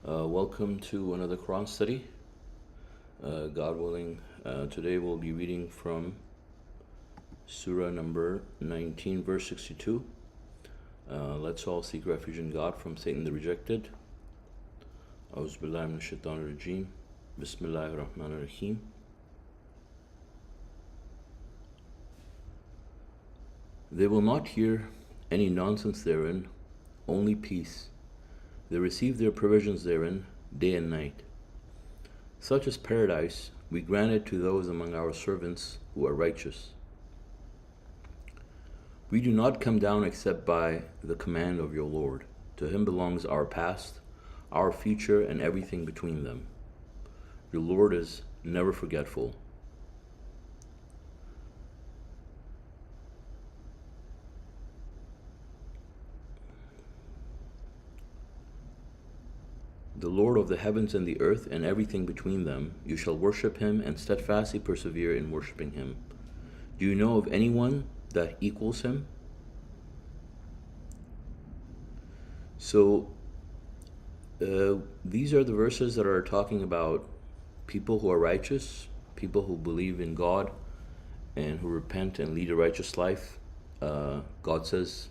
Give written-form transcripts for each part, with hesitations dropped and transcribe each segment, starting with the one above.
Welcome to another Quran study. God willing, today we'll be reading from Surah number 19, verse 62. Let's all seek refuge in God from Satan the rejected. A'udhu billahi minash shaitanir rajim. Bismillahir rahmanir rahim. They will not hear any nonsense therein, only peace. They receive their provisions therein day and night. Such as paradise we granted to those among our servants who are righteous. We do not come down except by the command of your Lord. To him belongs our past, our future, and everything between them. Your Lord is never forgetful. The Lord of the heavens and the earth and everything between them, you shall worship him and steadfastly persevere in worshiping him. Do you know of anyone that equals him? So, these are the verses that are talking about people who are righteous, people who believe in God and who repent and lead a righteous life. God says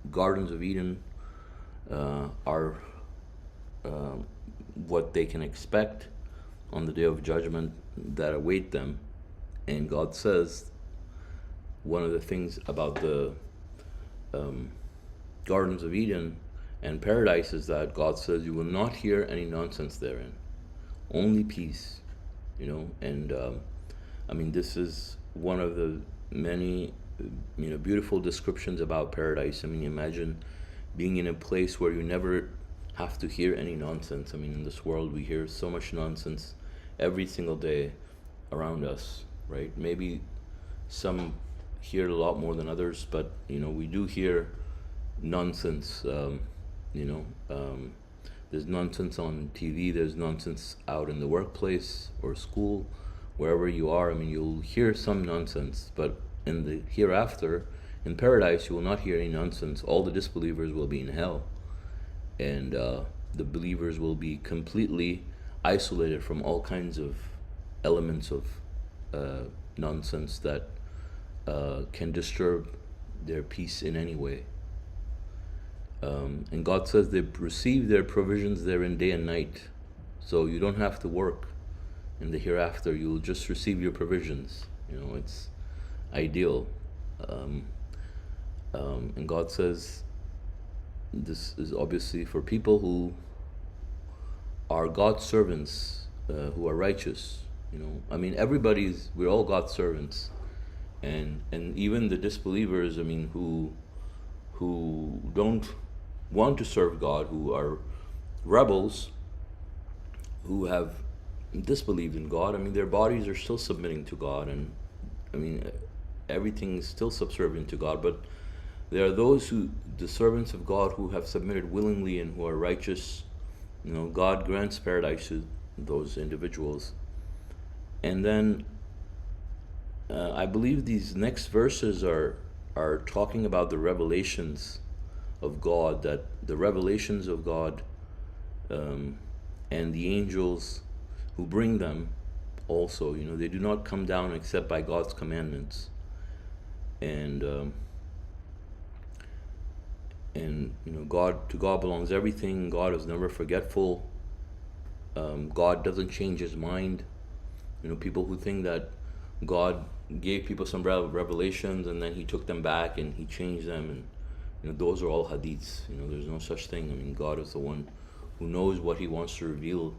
gardens of Eden are what they can expect on the day of judgment that await them. And God says one of the things about the gardens of Eden and paradise is that God says you will not hear any nonsense therein, only peace, and I mean, this is one of the many beautiful descriptions about paradise. I mean, imagine being in a place where you never have to hear any nonsense. I mean, in this world we hear so much nonsense every single day around us, right? Maybe some hear a lot more than others, but we do hear nonsense. There's nonsense on TV, there's nonsense out in the workplace or school, wherever you are. I mean, you'll hear some nonsense, but in the hereafter, in paradise, you will not hear any nonsense. All the disbelievers will be in hell, and the believers will be completely isolated from all kinds of elements of nonsense that can disturb their peace in any way. And God says they receive their provisions therein day and night. So you don't have to work in the hereafter. You'll just receive your provisions. It's ideal. And God says this is obviously for people who are God's servants, who are righteous. I mean, we're all God's servants. And even the disbelievers, I mean, who don't want to serve God, who are rebels, who have disbelieved in God, I mean, their bodies are still submitting to God, and I mean, everything is still subservient to God. But there are those the servants of God, who have submitted willingly and who are righteous. God grants paradise to those individuals. And then I believe these next verses are talking about the revelations of God, that the revelations of God and the angels who bring them also, they do not come down except by God's commandments. And to God belongs everything. God is never forgetful. God doesn't change his mind. People who think that God gave people some revelations and then he took them back and he changed them, and those are all hadiths. There's no such thing. I mean, God is the one who knows what he wants to reveal,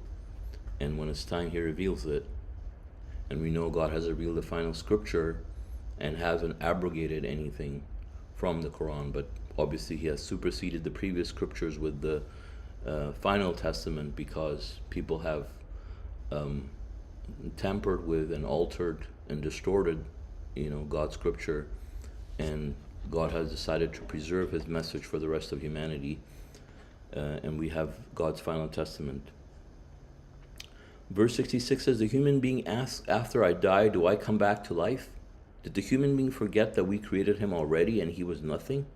and when it's time, he reveals it. And we know God has revealed the final scripture and hasn't abrogated anything from the Quran, but obviously he has superseded the previous scriptures with the final testament, because people have tampered with and altered and distorted God's scripture, and God has decided to preserve his message for the rest of humanity, and we have God's final testament. Verse 66 says, the human being asks, after I die, do I come back to life? Did the human being forget that we created him already and he was nothing?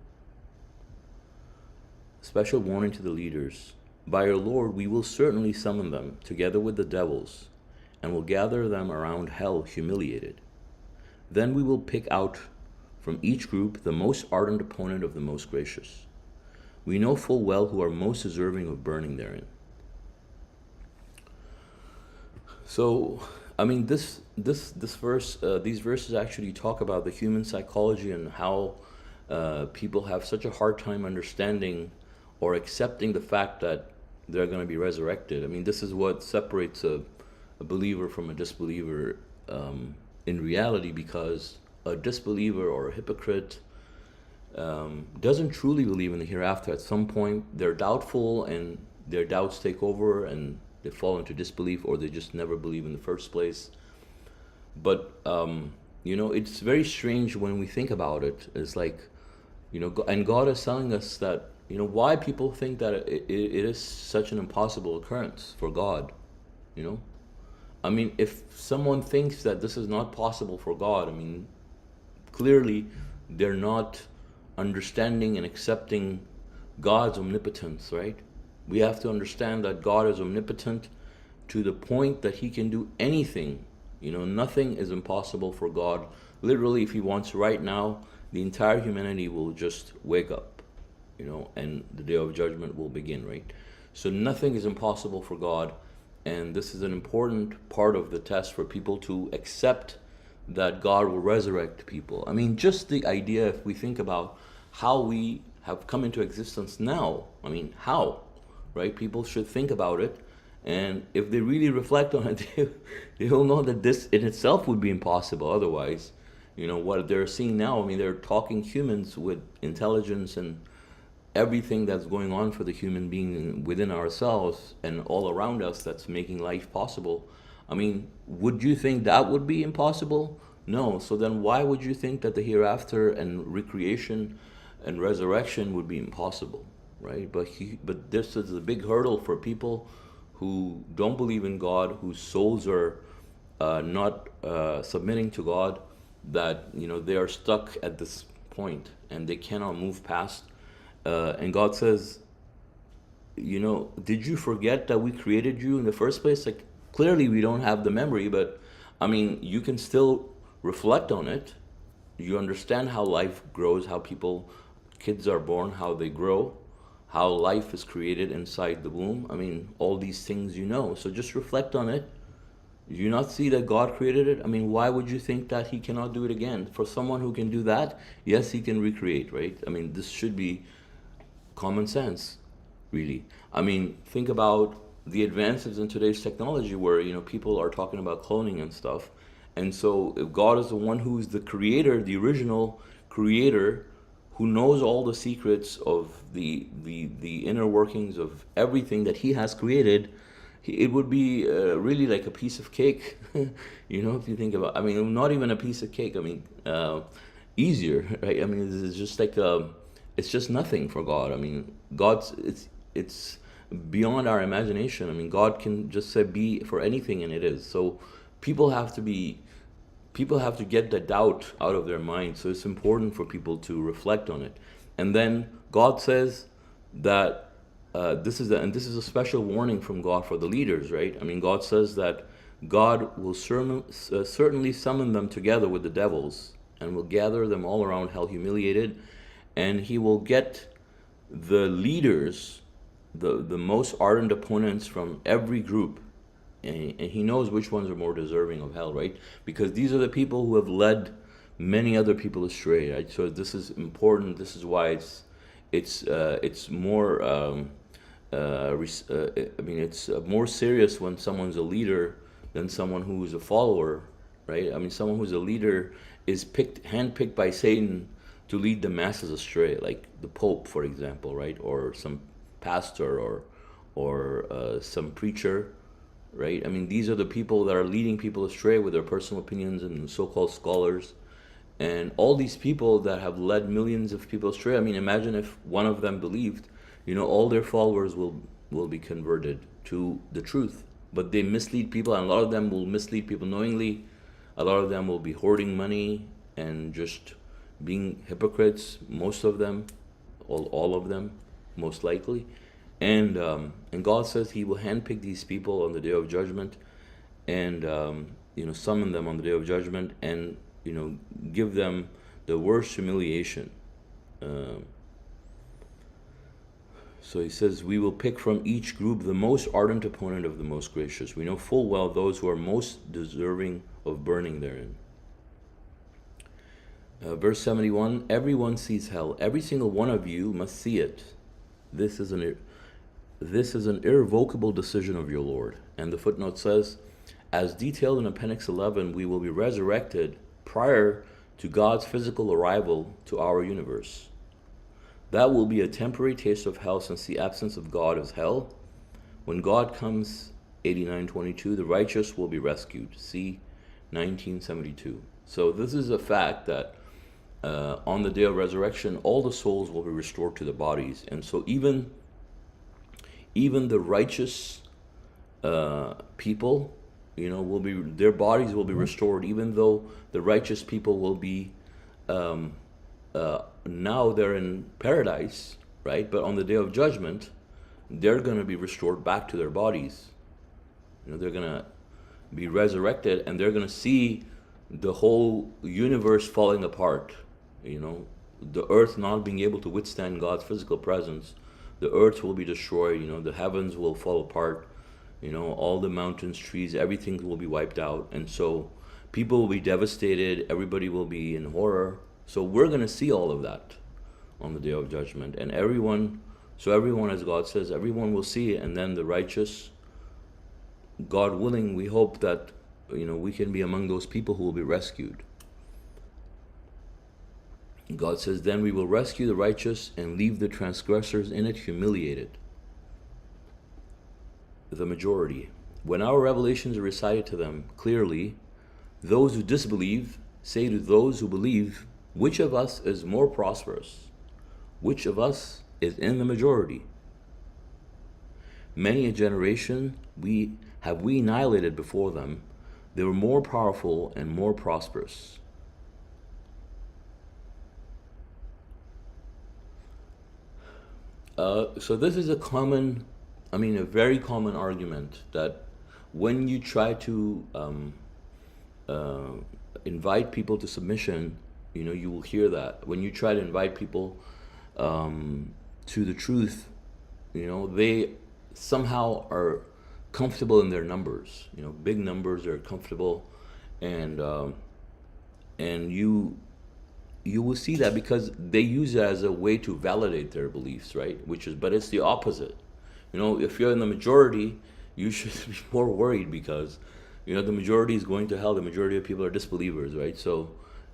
Special warning to the leaders. By your Lord, we will certainly summon them together with the devils, and will gather them around hell humiliated. Then we will pick out from each group the most ardent opponent of the most gracious. We know full well who are most deserving of burning therein. So, I mean, this verse, these verses actually talk about the human psychology and how people have such a hard time understanding or accepting the fact that they're going to be resurrected. I mean, this is what separates a believer from a disbeliever in reality, because a disbeliever or a hypocrite doesn't truly believe in the hereafter. At some point, they're doubtful, and their doubts take over, and they fall into disbelief, or they just never believe in the first place. But it's very strange when we think about it. It's like, and God is telling us that, why people think that it is such an impossible occurrence for God. I mean, if someone thinks that this is not possible for God, I mean, clearly they're not understanding and accepting God's omnipotence, right? We have to understand that God is omnipotent to the point that he can do anything. Nothing is impossible for God. Literally, if he wants right now, the entire humanity will just wake up, and the day of judgment will begin, right? So nothing is impossible for God, and this is an important part of the test for people to accept that God will resurrect people. I mean, just the idea, if we think about how we have come into existence now, I mean, how, right? People should think about it, and if they really reflect on it, they will know that this in itself would be impossible otherwise. What they're seeing now, I mean, they're talking humans with intelligence and everything that's going on for the human being within ourselves and all around us that's making life possible. I mean, would you think that would be impossible? No. So then why would you think that the hereafter and recreation and resurrection would be impossible, right? But this is a big hurdle for people who don't believe in God, whose souls are not submitting to God, that they are stuck at this point and they cannot move past. And God says, did you forget that we created you in the first place? Like, clearly we don't have the memory, but I mean, you can still reflect on it. You understand how life grows, how kids are born, how they grow, how life is created inside the womb. I mean, all these things so just reflect on it. Do you not see that God created it? I mean, why would you think that he cannot do it again? For someone who can do that, yes, he can recreate, right? I mean, this should be common sense, really. I mean, think about the advances in today's technology where, people are talking about cloning and stuff. And so if God is the one who's the creator, the original creator, who knows all the secrets of the inner workings of everything that he has created, it would be really like a piece of cake, if you think about. I mean, not even a piece of cake. I mean, easier, right? I mean, it's just like it's just nothing for God. I mean, it's beyond our imagination. I mean, God can just say be for anything, and it is. So people have to get the doubt out of their mind. So it's important for people to reflect on it. And then God says that this is a special warning from God for the leaders, right? I mean, God says that God will certainly summon them together with the devils and will gather them all around hell humiliated, and he will get the leaders, the most ardent opponents from every group, and he knows which ones are more deserving of hell, right? Because these are the people who have led many other people astray, right? So this is important. This is why it's more it's more serious when someone's a leader than someone who's a follower, right? I mean, someone who's a leader is handpicked by Satan to lead the masses astray, like the Pope, for example, right? Or some pastor or some preacher, right? I mean, these are the people that are leading people astray with their personal opinions and so-called scholars. And all these people that have led millions of people astray, I mean, imagine if one of them believed, all their followers will be converted to the truth. But they mislead people, and a lot of them will mislead people knowingly. A lot of them will be hoarding money and just being hypocrites, most of them, all of them, most likely. And God says He will handpick these people on the day of judgment, and summon them on the day of judgment, and give them the worst humiliation. Um, so He says, we will pick from each group the most ardent opponent of the most gracious. We know full well those who are most deserving of burning therein. Verse 71, everyone sees hell. Every single one of you must see it. This is an irrevocable decision of your Lord. And the footnote says, as detailed in Appendix 11, we will be resurrected prior to God's physical arrival to our universe. That will be a temporary taste of hell, since the absence of God is hell. When God comes, 89:22, the righteous will be rescued. See 1972. So this is a fact that on the day of resurrection, all the souls will be restored to the bodies. And so even the righteous people, their bodies will be restored, even though the righteous people will be now they're in paradise, right? But on the day of judgment, they're going to be restored back to their bodies. They're going to be resurrected, and they're going to see the whole universe falling apart. The earth not being able to withstand God's physical presence. The earth will be destroyed. The heavens will fall apart. All the mountains, trees, everything will be wiped out. And so people will be devastated. Everybody will be in horror. So we're going to see all of that on the day of judgment. And everyone, as God says, everyone will see it. And then the righteous, God willing, we hope that, we can be among those people who will be rescued. God says, then we will rescue the righteous and leave the transgressors in it humiliated. The majority. When our revelations are recited to them clearly, those who disbelieve say to those who believe, which of us is more prosperous? Which of us is in the majority? Many a generation we annihilated before them. They were more powerful and more prosperous. So this is a very common argument, that when you try to invite people to submission, you will hear that. When you try to invite people to the truth, they somehow are comfortable in their numbers. Big numbers are comfortable, and you will see that because they use it as a way to validate their beliefs, right? But it's the opposite. If you're in the majority, you should be more worried, because the majority is going to hell. The majority of people are disbelievers, right? So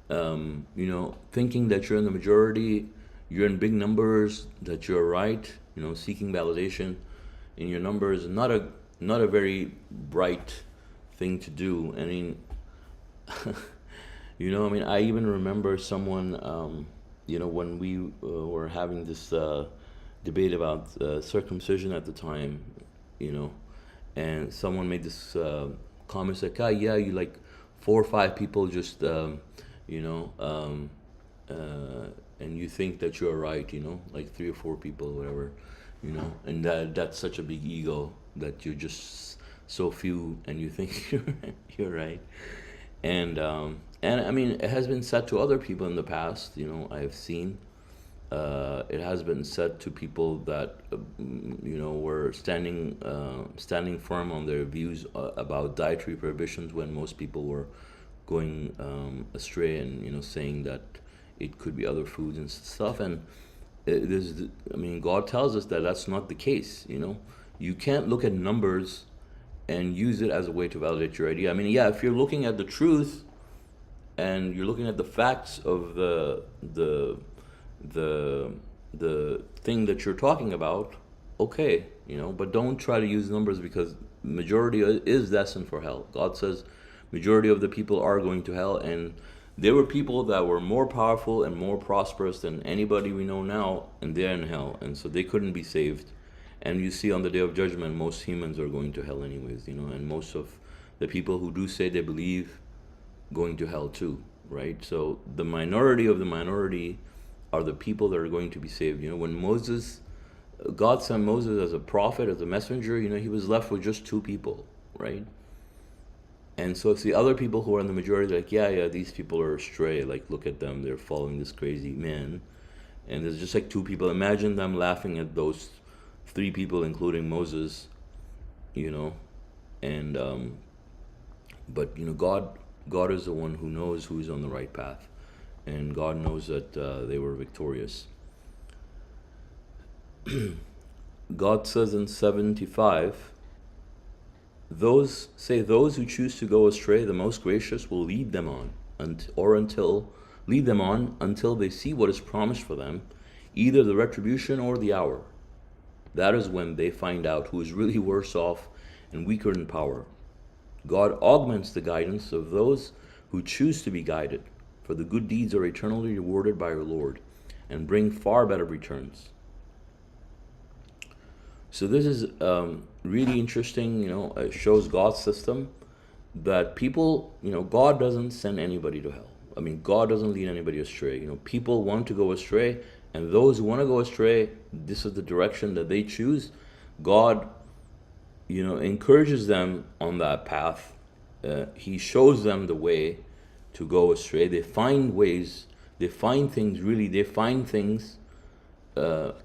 thinking that you're in the majority, you're in big numbers, that you're right, seeking validation in your numbers, not a very bright thing to do. I even remember someone, when we were having this debate about circumcision at the time, and someone made this comment, like, yeah, you like 4 or 5 people just, and you think that you're right, like 3 or 4 people, whatever, and that's such a big ego, that you're just so few and you think you're right. And it has been said to other people in the past. I have seen it has been said to people that were standing firm on their views about dietary prohibitions, when most people were going astray, and saying that it could be other foods and stuff. And God tells us that that's not the case. You can't look at numbers and use it as a way to validate your idea. If you're looking at the truth and you're looking at the facts of the thing that you're talking about, okay, but don't try to use numbers, because majority is destined for hell. God says majority of the people are going to hell, and there were people that were more powerful and more prosperous than anybody we know now, and they're in hell, and so they couldn't be saved. And you see, on the day of judgment, most humans are going to hell anyways, and most of the people who do say they believe going to hell too, right? So the minority of the minority are the people that are going to be saved. When Moses God sent Moses as a prophet, as a messenger. He was left with just two people, right? And so it's the other people who are in the majority, like, yeah, these people are astray. Like, look at them, they're following this crazy man. And there's just like two people. Imagine them laughing at those three people, including Moses, you know. And but God is the one who knows who's on the right path, and God knows that they were victorious. God says in 75, those who choose to go astray, the most gracious will lead them on until they see what is promised for them, either the retribution or the hour. That is when they find out who is really worse off and weaker in power. God augments the guidance of those who choose to be guided, for the good deeds are eternally rewarded by our Lord and bring far better returns. So this is really interesting. It shows God's system that people, God doesn't send anybody to hell. I mean, God doesn't lead anybody astray. People want to go astray, and those who want to go astray, this is the direction that they choose. God, encourages them on that path. He shows them the way to go astray. They find ways. They find things.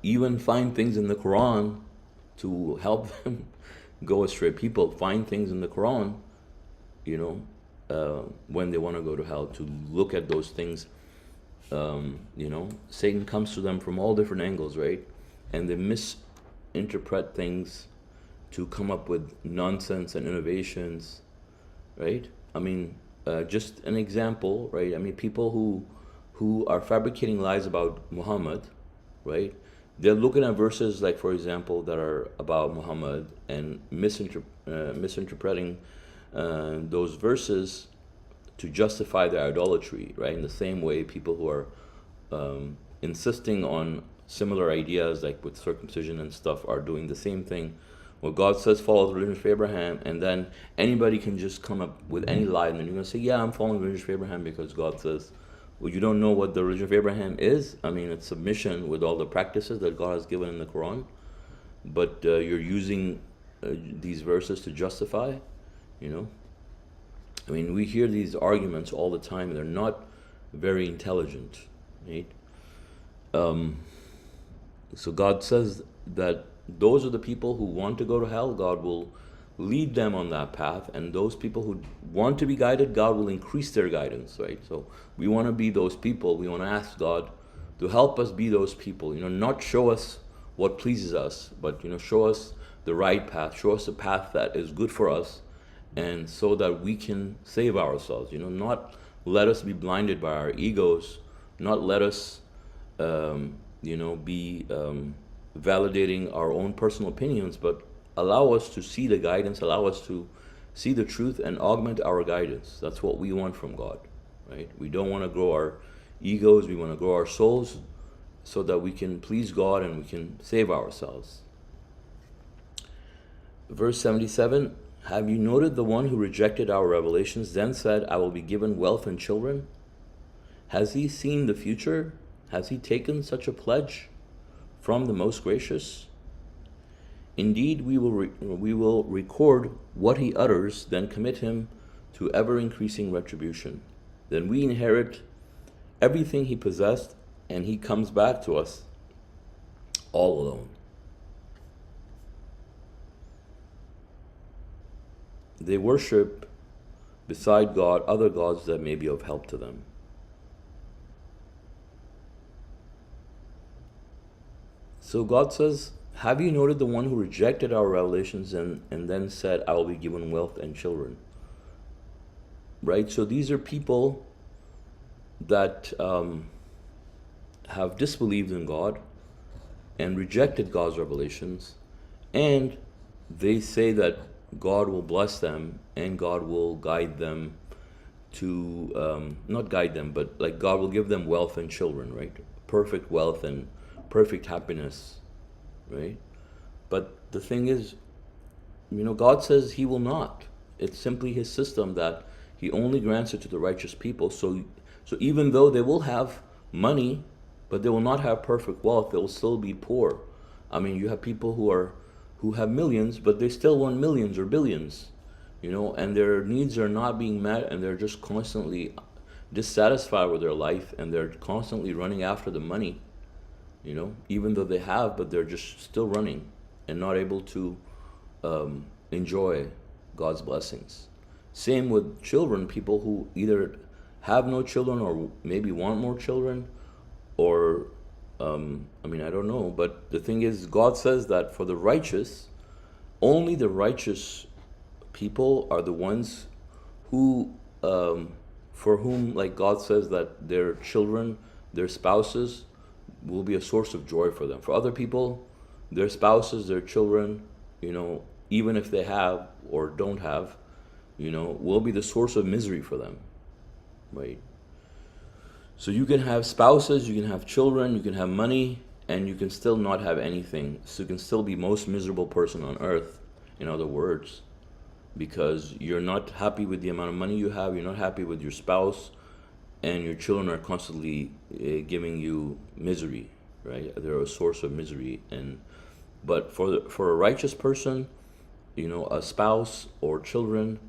Even find things in the Quran to help them go astray. People find things in the Quran, when they want to go to hell, to look at those things. Satan comes to them from all different angles, right? And they misinterpret things to come up with nonsense and innovations, right? I mean, just an example, right? I mean, people who are fabricating lies about Muhammad, right? They're looking at verses like, for example, that are about Muhammad and misinterpreting those verses to justify their idolatry, right? In the same way, people who are insisting on similar ideas, like with circumcision and stuff, are doing the same thing. Well, God says follow the religion of Abraham, and then anybody can just come up with any lie, and then you're going to say, yeah, I'm following the religion of Abraham because God says. Well, you don't know what the religion of Abraham is. I mean, it's submission with all the practices that God has given in the Quran, but you're using these verses to justify, I mean, we hear these arguments all the time. They're not very intelligent, right? So God says that those are the people who want to go to hell. God will lead them on that path, and those people who want to be guided, God will increase their guidance, right? So we want to be those people. We want to ask God to help us be those people, not show us what pleases us, but show us the right path, show us a path that is good for us, and so that we can save ourselves, not let us be blinded by our egos, not let us be validating our own personal opinions, but allow us to see the guidance, allow us to see the truth and augment our guidance. That's what we want from God, right? We don't want to grow our egos, we want to grow our souls so that we can please God and we can save ourselves. Verse 77, have you noted the one who rejected our revelations, then said, I will be given wealth and children? Has he seen the future? Has he taken such a pledge from the most gracious? Indeed, we will record what he utters, then commit him to ever-increasing retribution. Then we inherit everything he possessed, and he comes back to us all alone. They worship beside God other gods that may be of help to them. So God says, have you noted the one who rejected our revelations and then said, I will be given wealth and children? Right? So these are people that have disbelieved in God and rejected God's revelations, and they say that God will bless them and God will guide them to, not guide them, but like God will give them wealth and children, right? Perfect wealth and perfect happiness, right? But the thing is, God says he will not. It's simply his system that he only grants it to the righteous people. So even though they will have money, but they will not have perfect wealth, they will still be poor. I mean, you have people who have millions, but they still want millions or billions, and their needs are not being met, and they're just constantly dissatisfied with their life, and they're constantly running after the money, even though they have, but they're just still running and not able to enjoy God's blessings. Same with children, people who either have no children or maybe want more children, or I mean, I don't know, but the thing is, God says that for the righteous, only the righteous people are the ones who, for whom, like God says, that their children, their spouses, will be a source of joy for them. For other people, their spouses, their children, even if they have or don't have, will be the source of misery for them, right? So you can have spouses, you can have children, you can have money, and you can still not have anything. So you can still be most miserable person on earth, in other words, because you're not happy with the amount of money you have, you're not happy with your spouse, and your children are constantly giving you misery, right? They're a source of misery. But for a righteous person, a spouse or children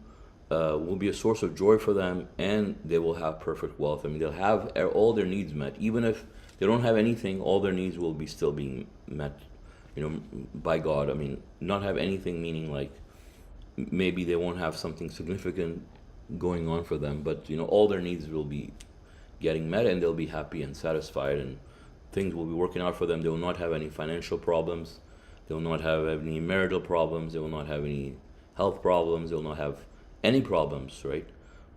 will be a source of joy for them, and they will have perfect wealth. I mean, they'll have all their needs met. Even if they don't have anything, all their needs will be still being met, by God. I mean, not have anything meaning like maybe they won't have something significant going on for them, but all their needs will be getting met, and they'll be happy and satisfied, and things will be working out for them. They will not have any financial problems. They will not have any marital problems. They will not have any health problems. They will not have any problems, right?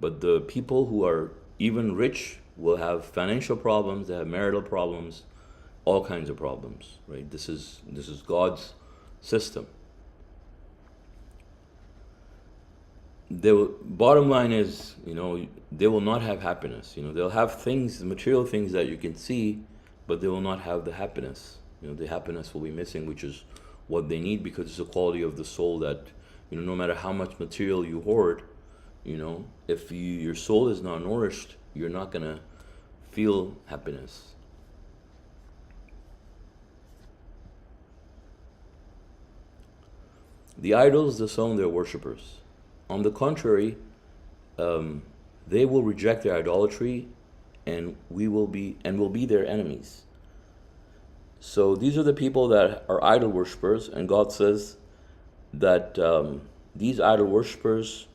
But the people who are even rich will have financial problems, they have marital problems, all kinds of problems, right? This is God's system. Bottom line is, they will not have happiness. They'll have things, material things that you can see, but they will not have the happiness. The happiness will be missing, which is what they need, because it's a quality of the soul that, no matter how much material you hoard, if your soul is not nourished, you're not gonna feel happiness. The idols disown their worshippers. On the contrary, they will reject their idolatry, and will be their enemies. So these are the people that are idol worshippers, and God says that these idol worshippers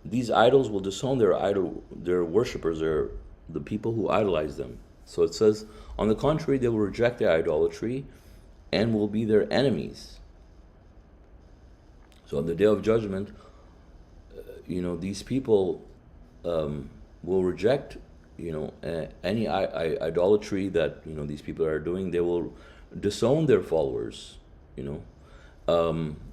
these idols will disown their worshippers, the people who idolize them. So it says, on the contrary, they will reject their idolatry and will be their enemies. So on the day of judgment, these people will reject, any idolatry that these people are doing. They will disown their followers.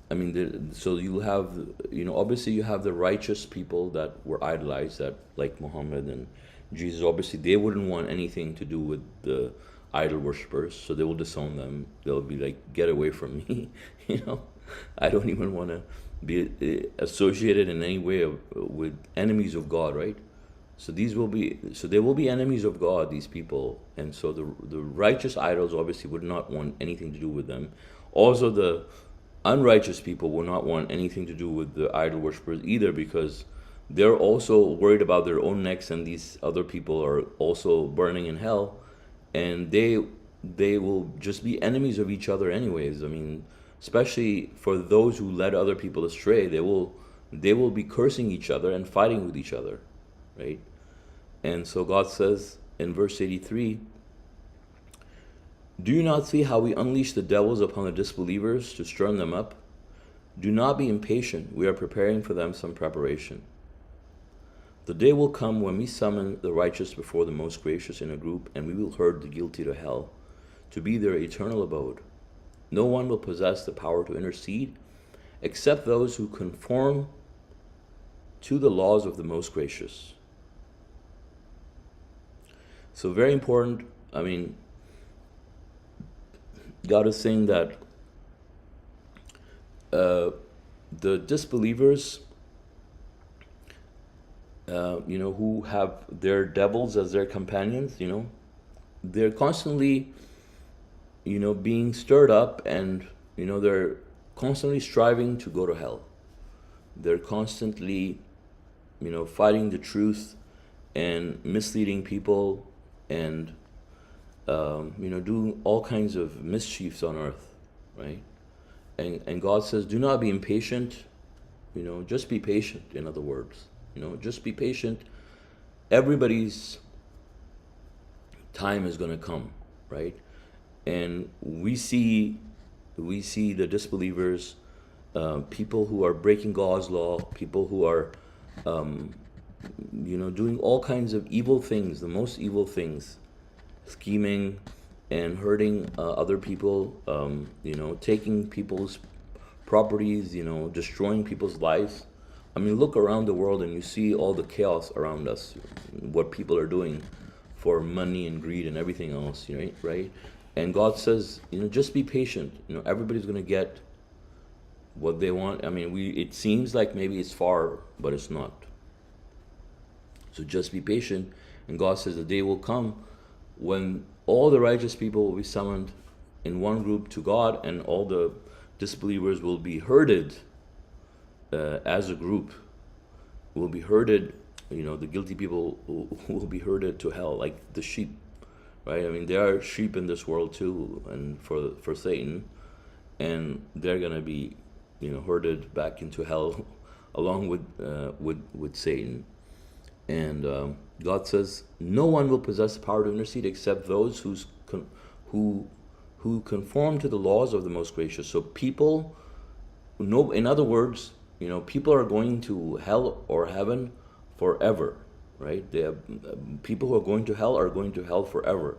I mean, so you have, obviously you have the righteous people that were idolized, that like Muhammad and Jesus. Obviously, they wouldn't want anything to do with the idol worshippers, so they will disown them. They'll be like, get away from me, I don't even want to be associated in any way with enemies of God, right? So they will be enemies of God, these people, and so the righteous idols obviously would not want anything to do with them. Also, the unrighteous people will not want anything to do with the idol worshippers either, because they're also worried about their own necks, and these other people are also burning in hell, and they will just be enemies of each other anyways. I mean, especially for those who led other people astray, they will be cursing each other and fighting with each other, right? And so God says in verse 83, do you not see how we unleash the devils upon the disbelievers to stir them up? Do not be impatient. We are preparing for them some preparation. The day will come when we summon the righteous before the most gracious in a group, and we will herd the guilty to hell, to be their eternal abode. No one will possess the power to intercede except those who conform to the laws of the most gracious. So very important. I mean, God is saying that the disbelievers, who have their devils as their companions, they're constantly being stirred up, and they're constantly striving to go to hell. They're constantly fighting the truth and misleading people, and doing all kinds of mischiefs on earth, right? And God says, do not be impatient, just be patient. In other words, just be patient. Everybody's time is going to come, right? And we see the disbelievers, people who are breaking God's law, people who are doing all kinds of evil things, the most evil things, scheming and hurting other people, taking people's properties, destroying people's lives. I mean, look around the world and you see all the chaos around us, what people are doing for money and greed and everything else, right? And God says, just be patient. Everybody's going to get what they want. I mean, it seems like maybe it's far, but it's not. So just be patient. And God says the day will come when all the righteous people will be summoned in one group to God, and all the disbelievers will be herded as a group, will be herded, the guilty people will be herded to hell like the sheep, right? I mean, there are sheep in this world too, and for Satan, and they're gonna be, herded back into hell along with Satan. And God says, no one will possess the power to intercede except those who conform to the laws of the Most Gracious. So people, no, in other words, people are going to hell or heaven forever, right? People who are going to hell are going to hell forever.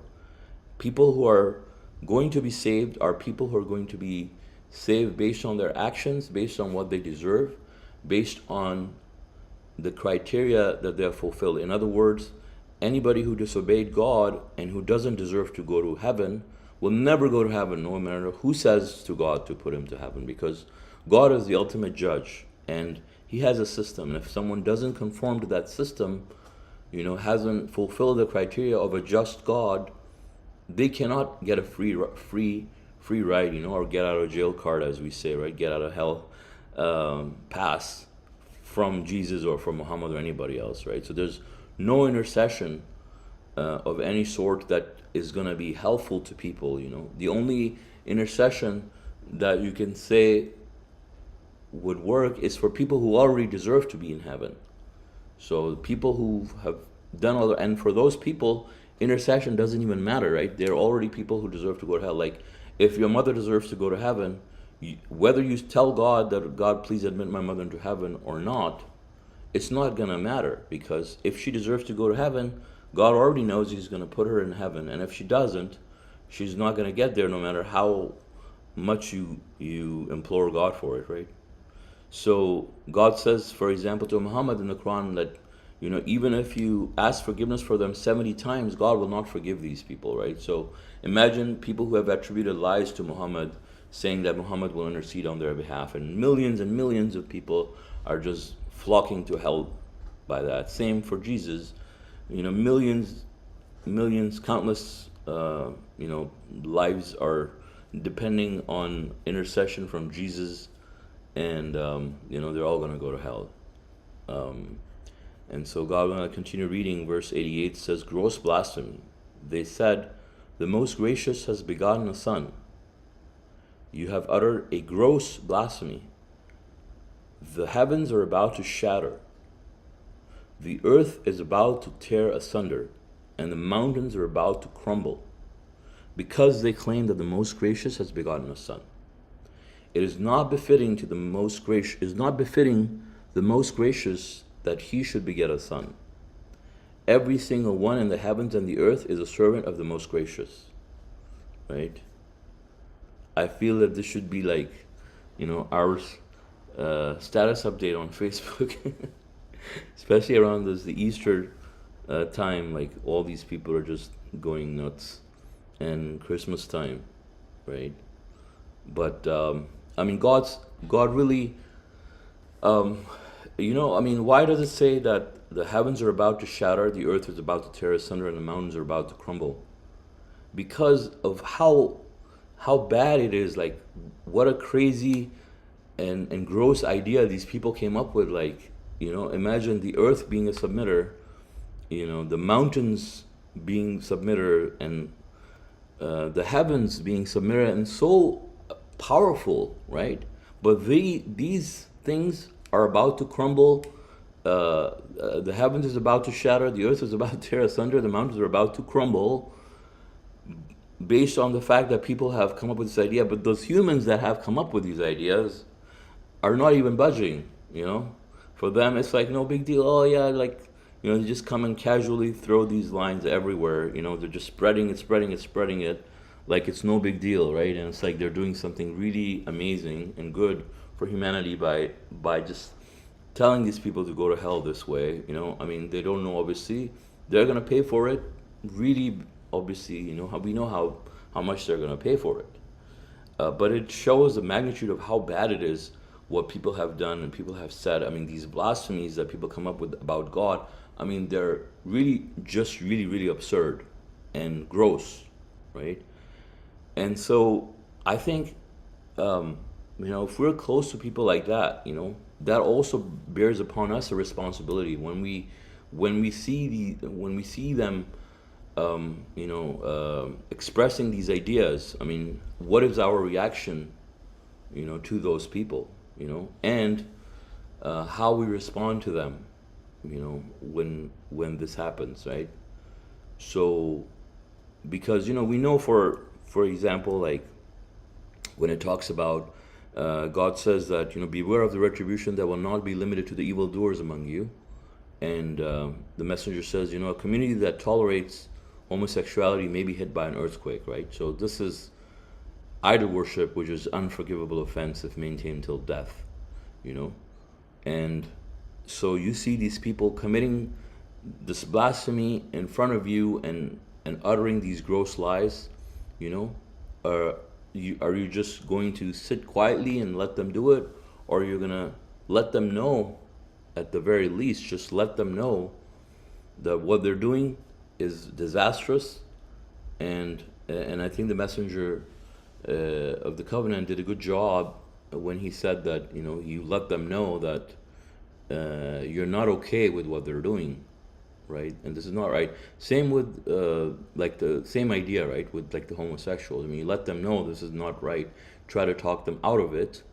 People who are going to be saved are people who are going to be saved based on their actions, based on what they deserve, based on the criteria that they have fulfilled. In other words, anybody who disobeyed God and who doesn't deserve to go to heaven will never go to heaven, no matter who says to God to put him to heaven, because God is the ultimate judge, and he has a system. And if someone doesn't conform to that system, hasn't fulfilled the criteria of a just God, they cannot get a free ride, or get out of jail card, as we say, right? Get out of hell pass from Jesus or from Muhammad or anybody else, right? So there's no intercession of any sort that is going to be helpful to people. The only intercession that you can say would work is for people who already deserve to be in heaven. So people who have done all, and for those people, intercession doesn't even matter, right? They're already people who deserve to go to hell. Like, if your mother deserves to go to heaven, whether you tell God that, God, please admit my mother into heaven or not, it's not going to matter, because if she deserves to go to heaven, God already knows he's going to put her in heaven. And if she doesn't, she's not going to get there, no matter how much you implore God for it, right? So God says, for example, to Muhammad in the Quran that, even if you ask forgiveness for them 70 times, God will not forgive these people, right? So imagine people who have attributed lies to Muhammad, saying that Muhammad will intercede on their behalf, and millions of people are just flocking to hell by that. Same for Jesus, millions, countless, lives are depending on intercession from Jesus, and they're all going to go to hell. And so God, when I continue reading, verse 88 says, gross blasphemy. They said, the Most Gracious has begotten a son. You have uttered a gross blasphemy. The heavens are about to shatter. The earth is about to tear asunder, and the mountains are about to crumble, because they claim that the Most Gracious has begotten a son. It is not befitting the Most Gracious that he should beget a son. Every single one in the heavens and the earth is a servant of the Most Gracious, right? I feel that this should be like, our status update on Facebook, especially around the Easter time. Like, all these people are just going nuts, and Christmas time, right? But God really, why does it say that the heavens are about to shatter, the earth is about to tear asunder, and the mountains are about to crumble? Because of how how bad it is. Like, what a crazy and gross idea these people came up with. Like, imagine the earth being a submitter, the mountains being submitter, and the heavens being submitter, and so powerful, right? But these things are about to crumble. The heavens is about to shatter, the earth is about to tear asunder, the mountains are about to crumble, based on the fact that people have come up with this idea. But those humans that have come up with these ideas are not even budging. For them it's like no big deal. Oh yeah, like, they just come and casually throw these lines everywhere. They're just spreading it like it's no big deal, right? And it's like they're doing something really amazing and good for humanity by just telling these people to go to hell this way. I mean, they don't know, obviously they're going to pay for it, really. Obviously, how we know how much they're going to pay for it. But it shows the magnitude of how bad it is, what people have done and people have said. I mean, these blasphemies that people come up with about God, I mean, they're really just really, really absurd and gross, right? And so I think, if we're close to people like that, that also bears upon us a responsibility when we see them, expressing these ideas. I mean, what is our reaction, to those people, and how we respond to them, when this happens, right? So, because we know, for example, like when it talks about, God says that, beware of the retribution that will not be limited to the evildoers among you. And the messenger says, a community that tolerates homosexuality may be hit by an earthquake, right? So this is idol worship, which is unforgivable offense if maintained till death, And so you see these people committing this blasphemy in front of you, and uttering these gross lies, are you just going to sit quietly and let them do it, or you're gonna let them know, at the very least, just let them know that what they're doing is disastrous. And I think the messenger of the covenant did a good job when he said that, you let them know that you're not okay with what they're doing, right? And this is not right. Same with like the same idea, right? With like the homosexuals. I mean, you let them know this is not right. Try to talk them out of it.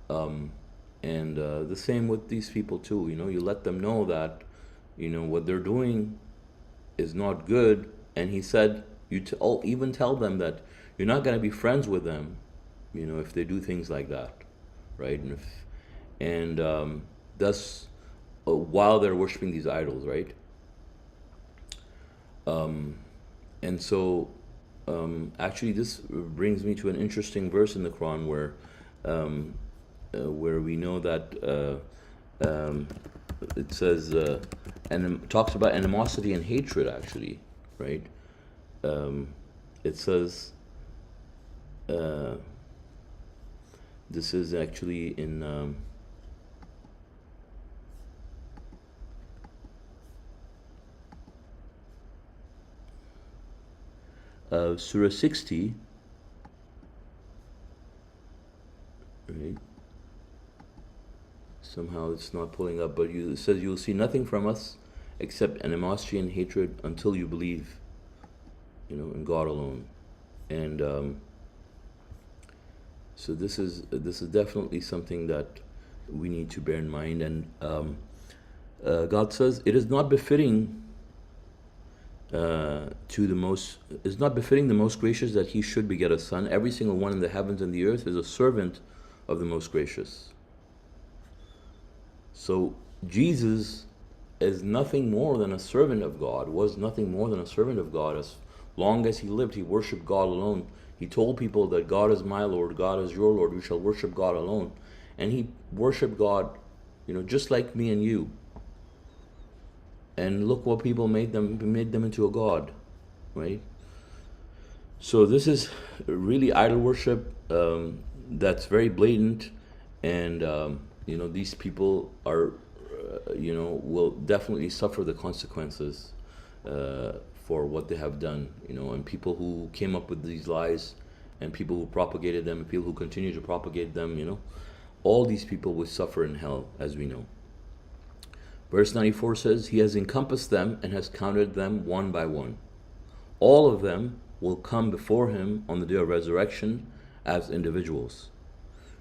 And the same with these people too. You let them know that what they're doing is not good. And he said even tell them that you're not going to be friends with them, if they do things like that, right? And thus, while they're worshiping these idols, right? And so, actually, this brings me to an interesting verse in the Quran where we know that it says, and it talks about animosity and hatred, actually, right? It says, this is actually in Surah 60, right? Somehow it's not pulling up, but it says, you'll see nothing from us except animosity and hatred until you believe, in God alone. And so this is definitely something that we need to bear in mind. And God says, it is not befitting it's not befitting the most gracious that he should beget a son. Every single one in the heavens and the earth is a servant of the most gracious. So Jesus is nothing more than a servant of God, was nothing more than a servant of God. As long as he lived, he worshipped God alone. He told people that God is my Lord, God is your Lord, we shall worship God alone. And he worshipped God, just like me and you. And look what people made them into a god, right? So this is really idol worship, that's very blatant. And these people are will definitely suffer the consequences for what they have done. And people who came up with these lies and people who propagated them, and people who continue to propagate them, all these people will suffer in hell, as we know. Verse 94 says, He has encompassed them and has counted them one by one. All of them will come before Him on the day of resurrection as individuals.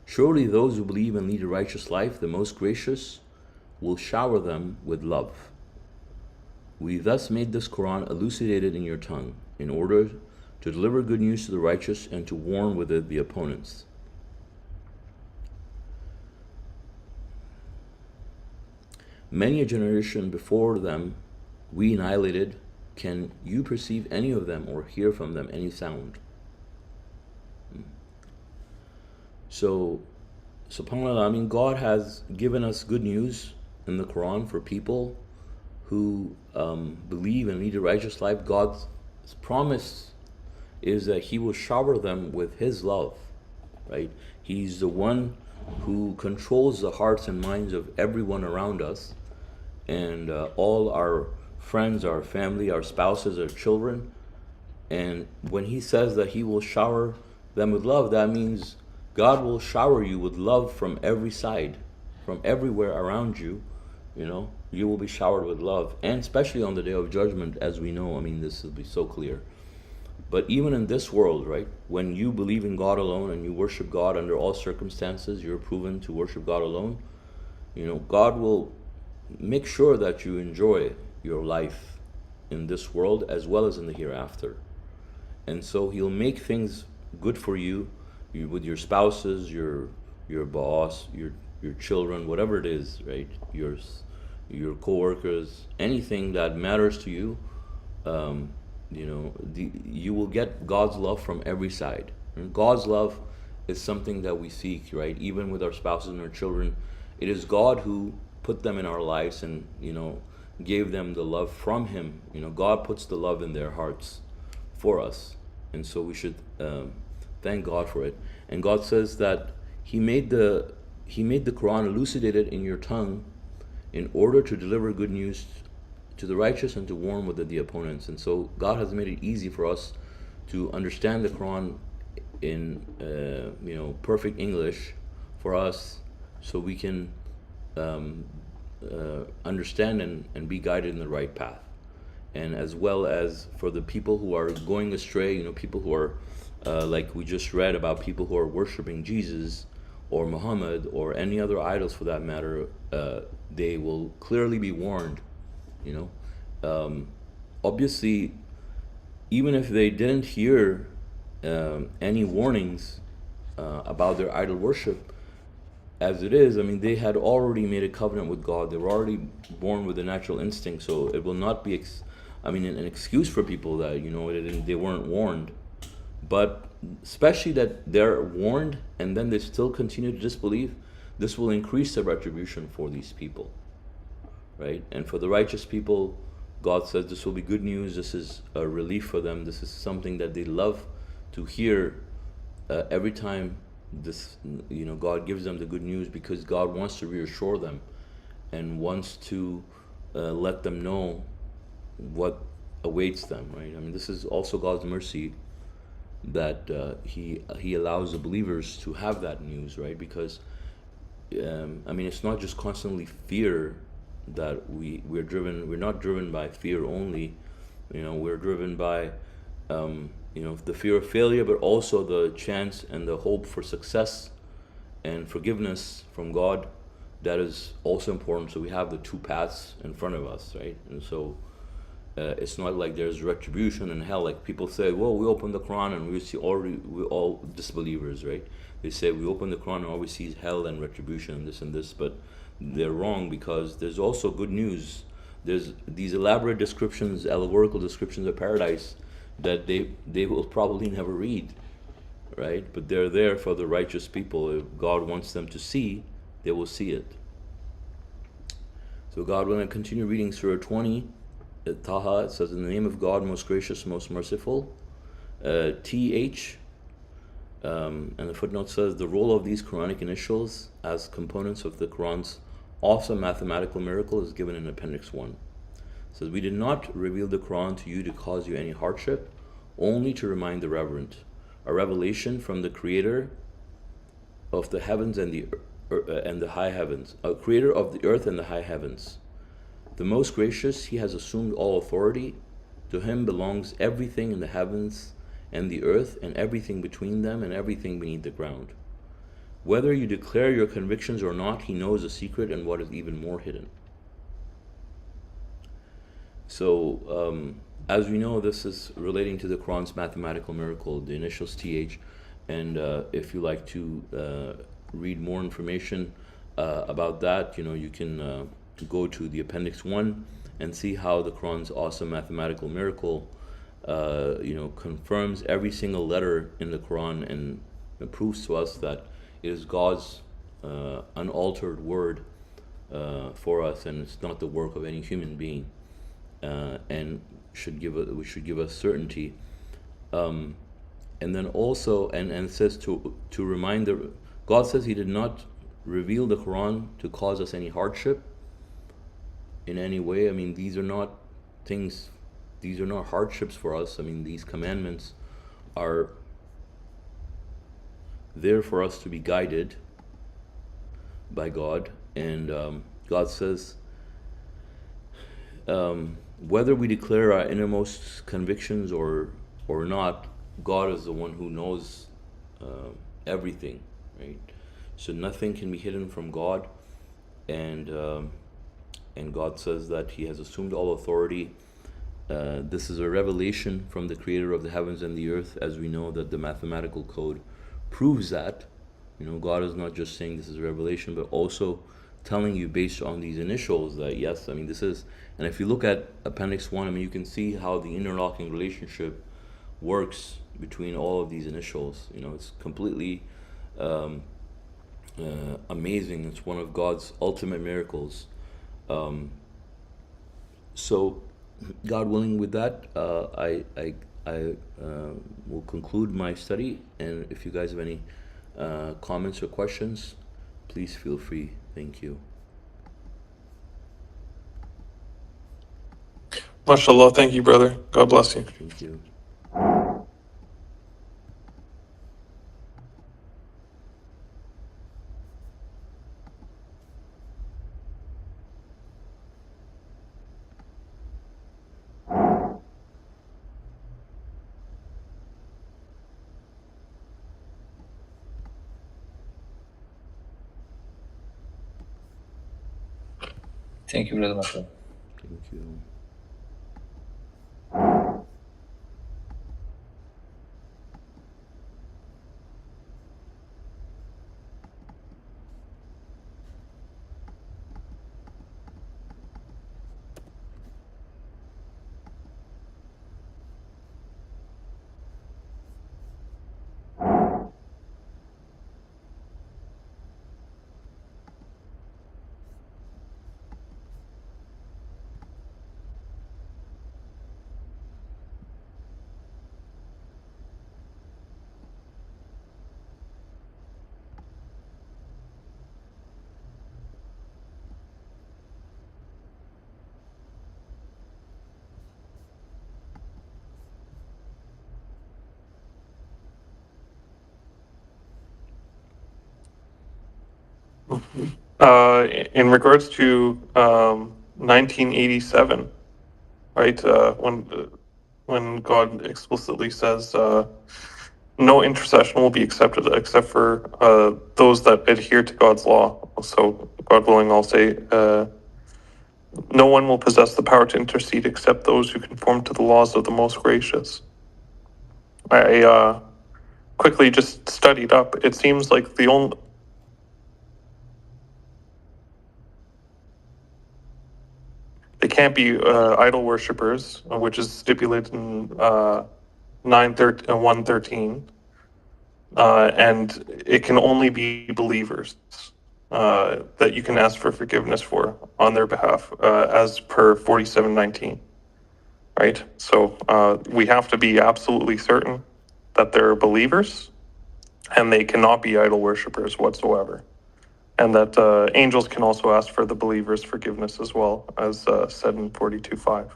Surely those who believe and lead a righteous life, the Most Gracious will shower them with love. We thus made this Quran elucidated in your tongue, in order to deliver good news to the righteous and to warn with it the opponents. Many a generation before them we annihilated. Can you perceive any of them or hear from them any sound? So, subhanAllah, God has given us good news in the Quran for people who believe and lead a righteous life. God's promise is that He will shower them with His love, right? He's the one who controls the hearts and minds of everyone around us, and all our friends, our family, our spouses, our children. And when He says that He will shower them with love, that means God will shower you with love from every side, from everywhere around you. You will be showered with love, and especially on the day of judgment, as we know. This will be so clear. But even in this world, right, when you believe in God alone and you worship God under all circumstances, you're proven to worship God alone, God will make sure that you enjoy your life in this world as well as in the hereafter. And so He'll make things good for you, with your spouses, your boss, your children, whatever it is, right? Your co-workers, anything that matters to you. You will get God's love from every side. And God's love is something that we seek, right? Even with our spouses and our children, it is God who put them in our lives and gave them the love from Him. God puts the love in their hearts for us, and so we should thank God for it. And God says that He made the Quran elucidated in your tongue in order to deliver good news to the righteous and to warn with the opponents. And so God has made it easy for us to understand the Quran in perfect English for us, so we can understand and be guided in the right path. And as well as for the people who are going astray, people who are like we just read about, people who are worshiping Jesus or Muhammad or any other idols for that matter, they will clearly be warned. Obviously, even if they didn't hear any warnings about their idol worship, as it is, they had already made a covenant with God. They were already born with a natural instinct, so it will not be an excuse for people that they weren't warned. But especially that they're warned and then they still continue to disbelieve, this will increase the retribution for these people, right? And for the righteous people, God says this will be good news. This is a relief for them. This is something that they love to hear every time God gives them the good news, because God wants to reassure them and wants to let them know what awaits them, right? This is also God's mercy that He allows the believers to have that news, right? Because it's not just constantly fear that we're driven. We're not driven by fear only. We're driven by the fear of failure, but also the chance and the hope for success and forgiveness from God. That is also important. So we have the two paths in front of us, right? And so it's not like there's retribution and hell. Like people say, well, we open the Quran and we're all disbelievers, right? They say we open the Quran and all we see is hell and retribution and this, but they're wrong, because there's also good news. There's these elaborate descriptions, allegorical descriptions of paradise that they will probably never read, right? But they're there for the righteous people. If God wants them to see, they will see it. So God, when I continue reading Surah 20, Taha, it says, in the name of God, most gracious, most merciful. TH, and the footnote says, the role of these Quranic initials as components of the Quran's awesome mathematical miracle is given in Appendix 1. It says, we did not reveal the Quran to you to cause you any hardship, only to remind the reverent. a revelation from the Creator of the heavens and the high heavens, a Creator of the earth and the high heavens. The most gracious, He has assumed all authority. To Him belongs everything in the heavens and the earth, and everything between them and everything beneath the ground. Whether you declare your convictions or not, He knows the secret and what is even more hidden. So, as we know, this is relating to the Quran's mathematical miracle, the initial stage. And if you like to read more information about that, you can go to the Appendix 1 and see how the Quran's awesome mathematical miracle, confirms every single letter in the Quran and proves to us that it is God's unaltered word for us, and it's not the work of any human being. And should give us certainty. And then also, and it says to remind God says He did not reveal the Quran to cause us any hardship in any way. I mean, these are not hardships for us. I mean, these commandments are there for us to be guided by God. And God says, whether we declare our innermost convictions or not, God is the one who knows everything, right? So nothing can be hidden from God, and God says that He has assumed all authority. This is a revelation from the Creator of the heavens and the earth, as we know that the mathematical code proves that. God is not just saying this is a revelation, but also telling you based on these initials that yes, I mean this is. And if you look at Appendix 1, I mean you can see how the interlocking relationship works between all of these initials. It's completely amazing. It's one of God's ultimate miracles. So, God willing, with that, I will conclude my study. And if you guys have any comments or questions, please feel free. Thank you. MashaAllah, thank you, brother. God bless you. Thank you. Thank you, Brother Mashallah. Thank you. In regards to 1987, right? When God explicitly says no intercession will be accepted except for those that adhere to God's law. So, God willing, I'll say, no one will possess the power to intercede except those who conform to the laws of the Most Gracious. I quickly just studied up. It seems like the only they can't be idol worshippers, which is stipulated in 113. And it can only be believers that you can ask for forgiveness for on their behalf, as per 4719. Right? So we have to be absolutely certain that they're believers and they cannot be idol worshippers whatsoever. And that angels can also ask for the believers' forgiveness as well, as said in 42:5.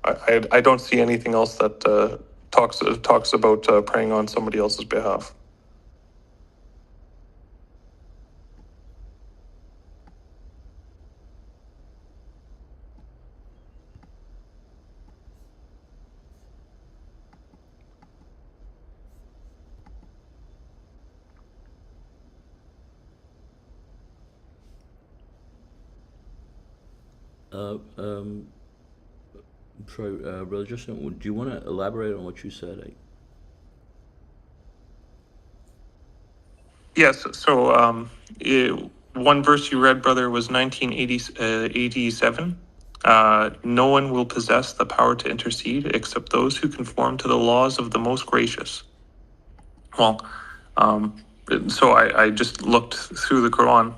I don't see anything else that talks about praying on somebody else's behalf. Uh, um, Sorry, Brother Justin, do you want to elaborate on what you said? Yes. So one verse you read, brother, was 1987. No one will possess the power to intercede except those who conform to the laws of the most gracious. Well, um, so I just looked through the Quran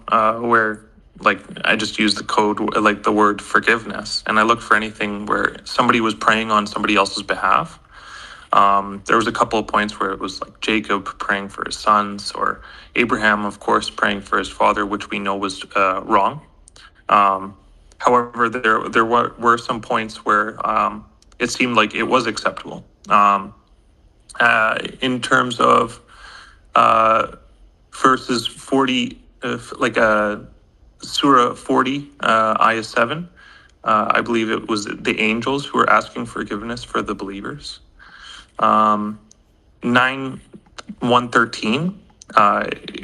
where, like, I just used the code, like the word forgiveness, and I looked for anything where somebody was praying on somebody else's behalf. There was a couple of points where it was like Jacob praying for his sons, or Abraham, of course, praying for his father, which we know was wrong. However, there were some points where it seemed like it was acceptable. In terms of verses 40, like Surah 40, Ayah 7. I believe it was the angels who were asking forgiveness for the believers. 9, 113,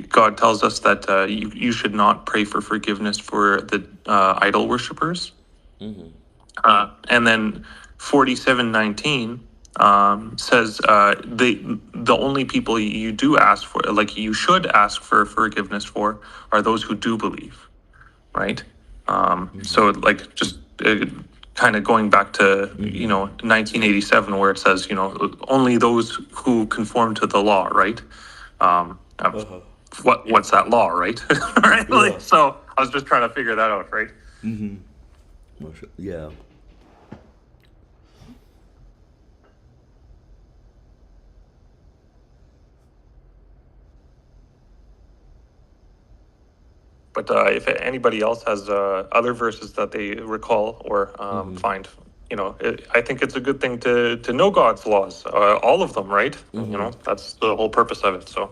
God tells us that you should not pray for forgiveness for the idol worshippers. And then 47:19 says the only people you do ask for, like you should ask for forgiveness for, are those who do believe, right? So like just kind of going back to 1987, where it says only those who conform to the law, right? What's that law, right? Right? Yeah. Like, so I was just trying to figure that out, right? Yeah. But if anybody else has other verses that they recall or find, I think it's a good thing to know God's laws, all of them, right? That's the whole purpose of it. So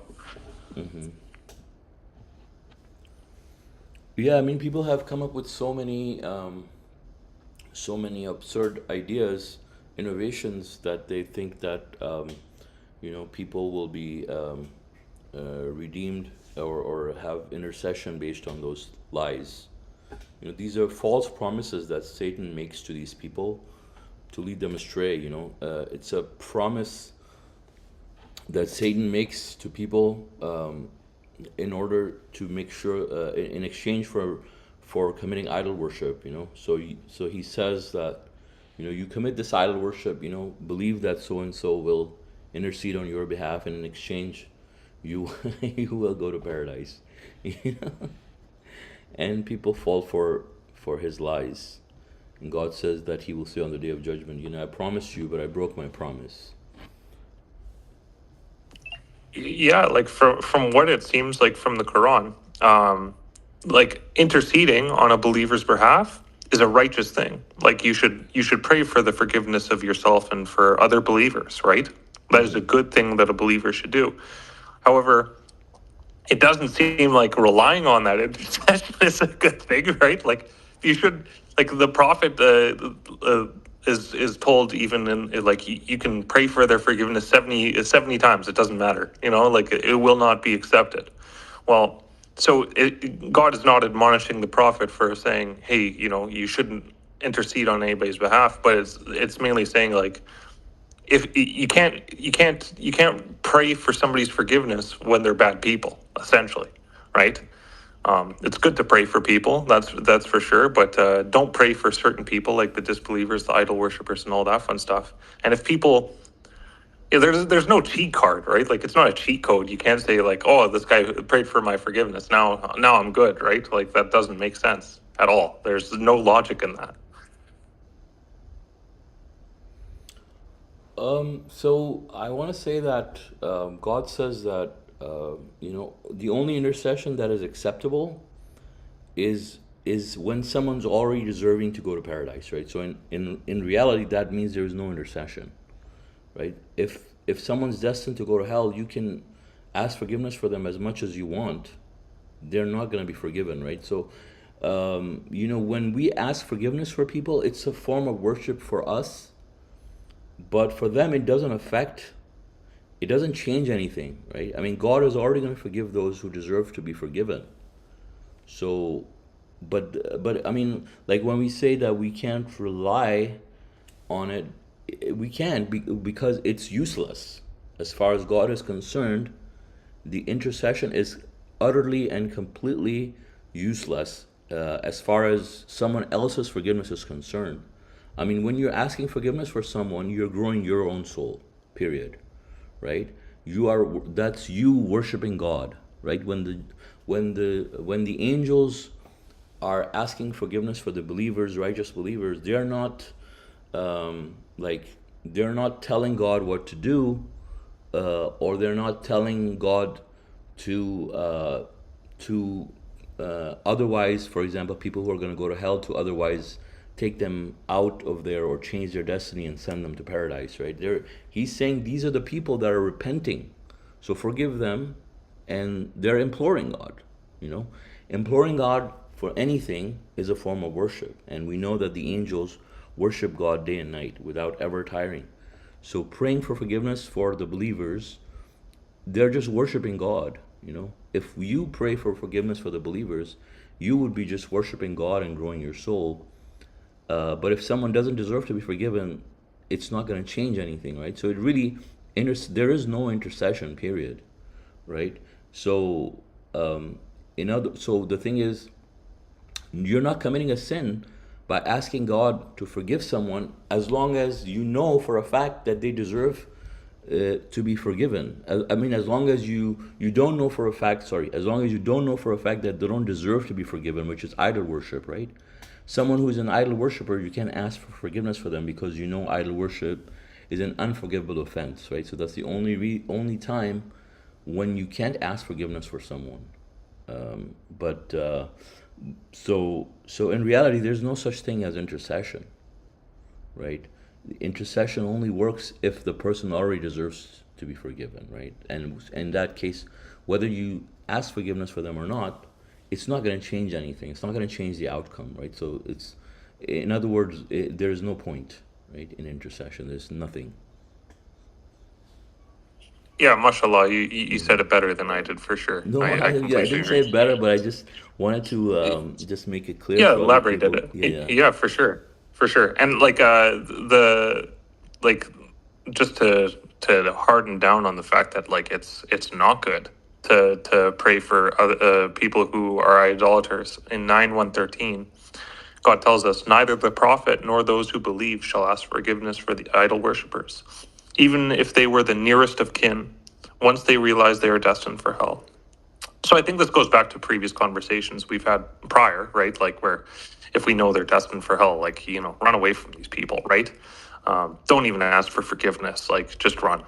Yeah, I mean, people have come up with so many absurd ideas, innovations that they think that people will be redeemed or have intercession based on those lies. These are false promises that Satan makes to these people to lead them astray. It's a promise that Satan makes to people in order to make sure, in exchange for committing idol worship. So he says that you commit this idol worship. Believe that so and so will intercede on your behalf, and in exchange, you you will go to paradise. And people fall for his lies. And God says that he will say on the day of judgment, I promised you, but I broke my promise. yeah, like from what it seems like from the Quran, like interceding on a believer's behalf is a righteous thing. Like you should pray for the forgiveness of yourself and for other believers, right? That is a good thing that a believer should do. However, it doesn't seem like relying on that intercession is a good thing, right? Like you should, like the prophet is told even in like you can pray for their forgiveness 70 times. It doesn't matter, like it will not be accepted. Well, so God is not admonishing the prophet for saying, hey, you shouldn't intercede on anybody's behalf, but it's mainly saying like if you can't pray for somebody's forgiveness when they're bad people, essentially, right? It's good to pray for people, that's for sure, but don't pray for certain people like the disbelievers, the idol worshippers, and all that fun stuff. And if people, there's no cheat card, right? Like it's not a cheat code. You can't say like, oh, this guy prayed for my forgiveness, now I'm good, right? Like that doesn't make sense at all. There's no logic in that. So I want to say that God says that the only intercession that is acceptable is is when someone's already deserving to go to paradise, right? So in reality, that means there is no intercession, right? If someone's destined to go to hell, you can ask forgiveness for them as much as you want. They're not going to be forgiven, right? So, when we ask forgiveness for people, it's a form of worship for us, but for them, it doesn't change anything, right? I mean, God is already going to forgive those who deserve to be forgiven. So, but I mean, like when we say that we can't rely on it, we can't because it's useless. As far as God is concerned, the intercession is utterly and completely useless as far as someone else's forgiveness is concerned. I mean, when you're asking forgiveness for someone, you're growing your own soul, period, right? That's you worshiping God, right? When the angels are asking forgiveness for the believers, righteous believers, like they're not telling God what to do, or they're not telling God to otherwise, for example, people who are going to go to hell, to otherwise take them out of there or change their destiny and send them to paradise, right? He's saying these are the people that are repenting, so forgive them, and they're imploring God. Imploring God for anything is a form of worship, and we know that the angels worship God day and night without ever tiring. So praying for forgiveness for the believers, they're just worshiping God. If you pray for forgiveness for the believers, you would be just worshiping God and growing your soul. But if someone doesn't deserve to be forgiven, it's not going to change anything, right? So there is no intercession, period, right? So, so the thing is, you're not committing a sin by asking God to forgive someone, as long as you know for a fact that they deserve to be forgiven. I mean, as long as you don't know for a fact, sorry, as long as you don't know for a fact that they don't deserve to be forgiven, which is idol worship, right? Someone who is an idol worshiper, you can't ask for forgiveness for them because idol worship is an unforgivable offense, right? So that's the only time when you can't ask forgiveness for someone. But so in reality, there's no such thing as intercession, right? Intercession only works if the person already deserves to be forgiven, right? And in that case, whether you ask forgiveness for them or not, it's not going to change anything. It's not going to change the outcome, right? So in other words, there's no point, right, in intercession. There's nothing. Yeah, mashallah, you said it better than I did, for sure. No, I yeah, I completely didn't say agree. it better, but I just wanted to just make it clear Yeah, for other elaborated people. it. Yeah, yeah. Yeah, for sure, for sure. And like like just to harden down on the fact that like it's not good to pray for other people who are idolaters. In 9:113, God tells us, neither the prophet nor those who believe shall ask forgiveness for the idol worshippers, even if they were the nearest of kin, once they realize they are destined for hell. So I think this goes back to previous conversations we've had prior, right? Like where if we know they're destined for hell, like, run away from these people, right? Don't even ask for forgiveness, like just run.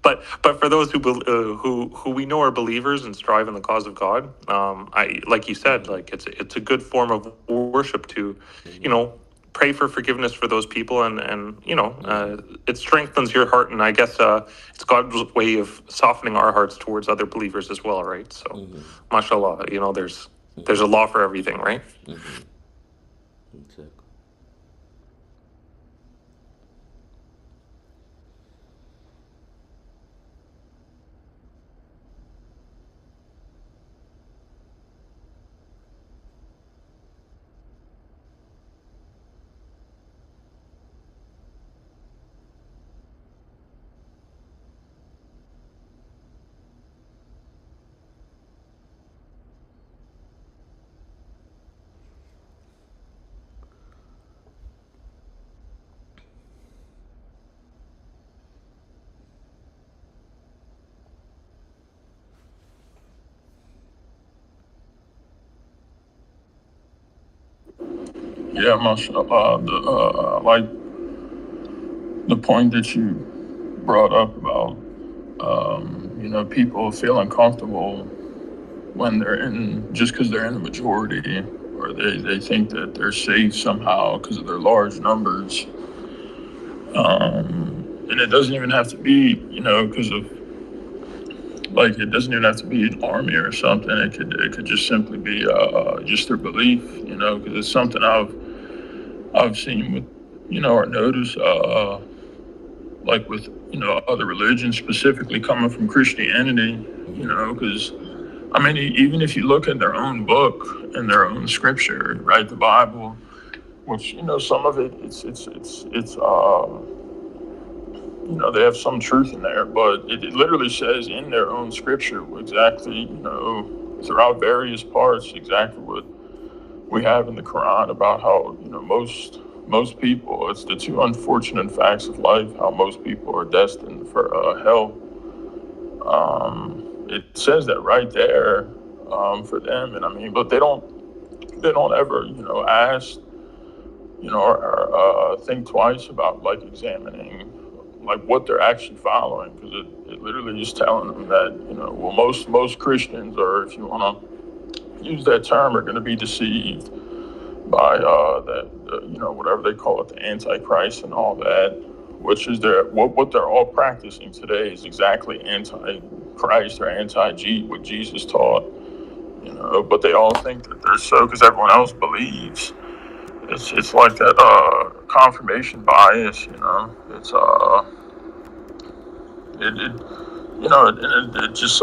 But for those who we know are believers and strive in the cause of God, I like you said, like it's a good form of worship to, pray for forgiveness for those people, and it strengthens your heart, and I guess it's God's way of softening our hearts towards other believers as well, right? So, mashallah, there's a law for everything, right? Exactly. Yeah, mashallah. Like the point that you brought up about, people feeling comfortable when they're in, just because they're in the majority, or they think that they're safe somehow because of their large numbers. And it doesn't even have to be, because of, like, it doesn't even have to be an army or something. It could just simply be just their belief, because it's something I've seen with, or noticed, like with, other religions, specifically coming from Christianity, because I mean, even if you look at their own book and their own scripture, right, the Bible, which, some of it, they have some truth in there, but it literally says in their own scripture exactly, throughout various parts, exactly what we have in the Quran about how, most people, it's the two unfortunate facts of life, how most people are destined for hell. It says that right there, for them, and I mean, but they don't ever, ask, or think twice about like examining like what they're actually following, because it literally is telling them that, well, most Christians, or if you want to use that term, are going to be deceived by that, whatever they call it, the Antichrist and all that, which is what they're all practicing today is exactly anti-Christ or what Jesus taught, but they all think that they're so, because everyone else believes. It's like that confirmation bias, It's it it just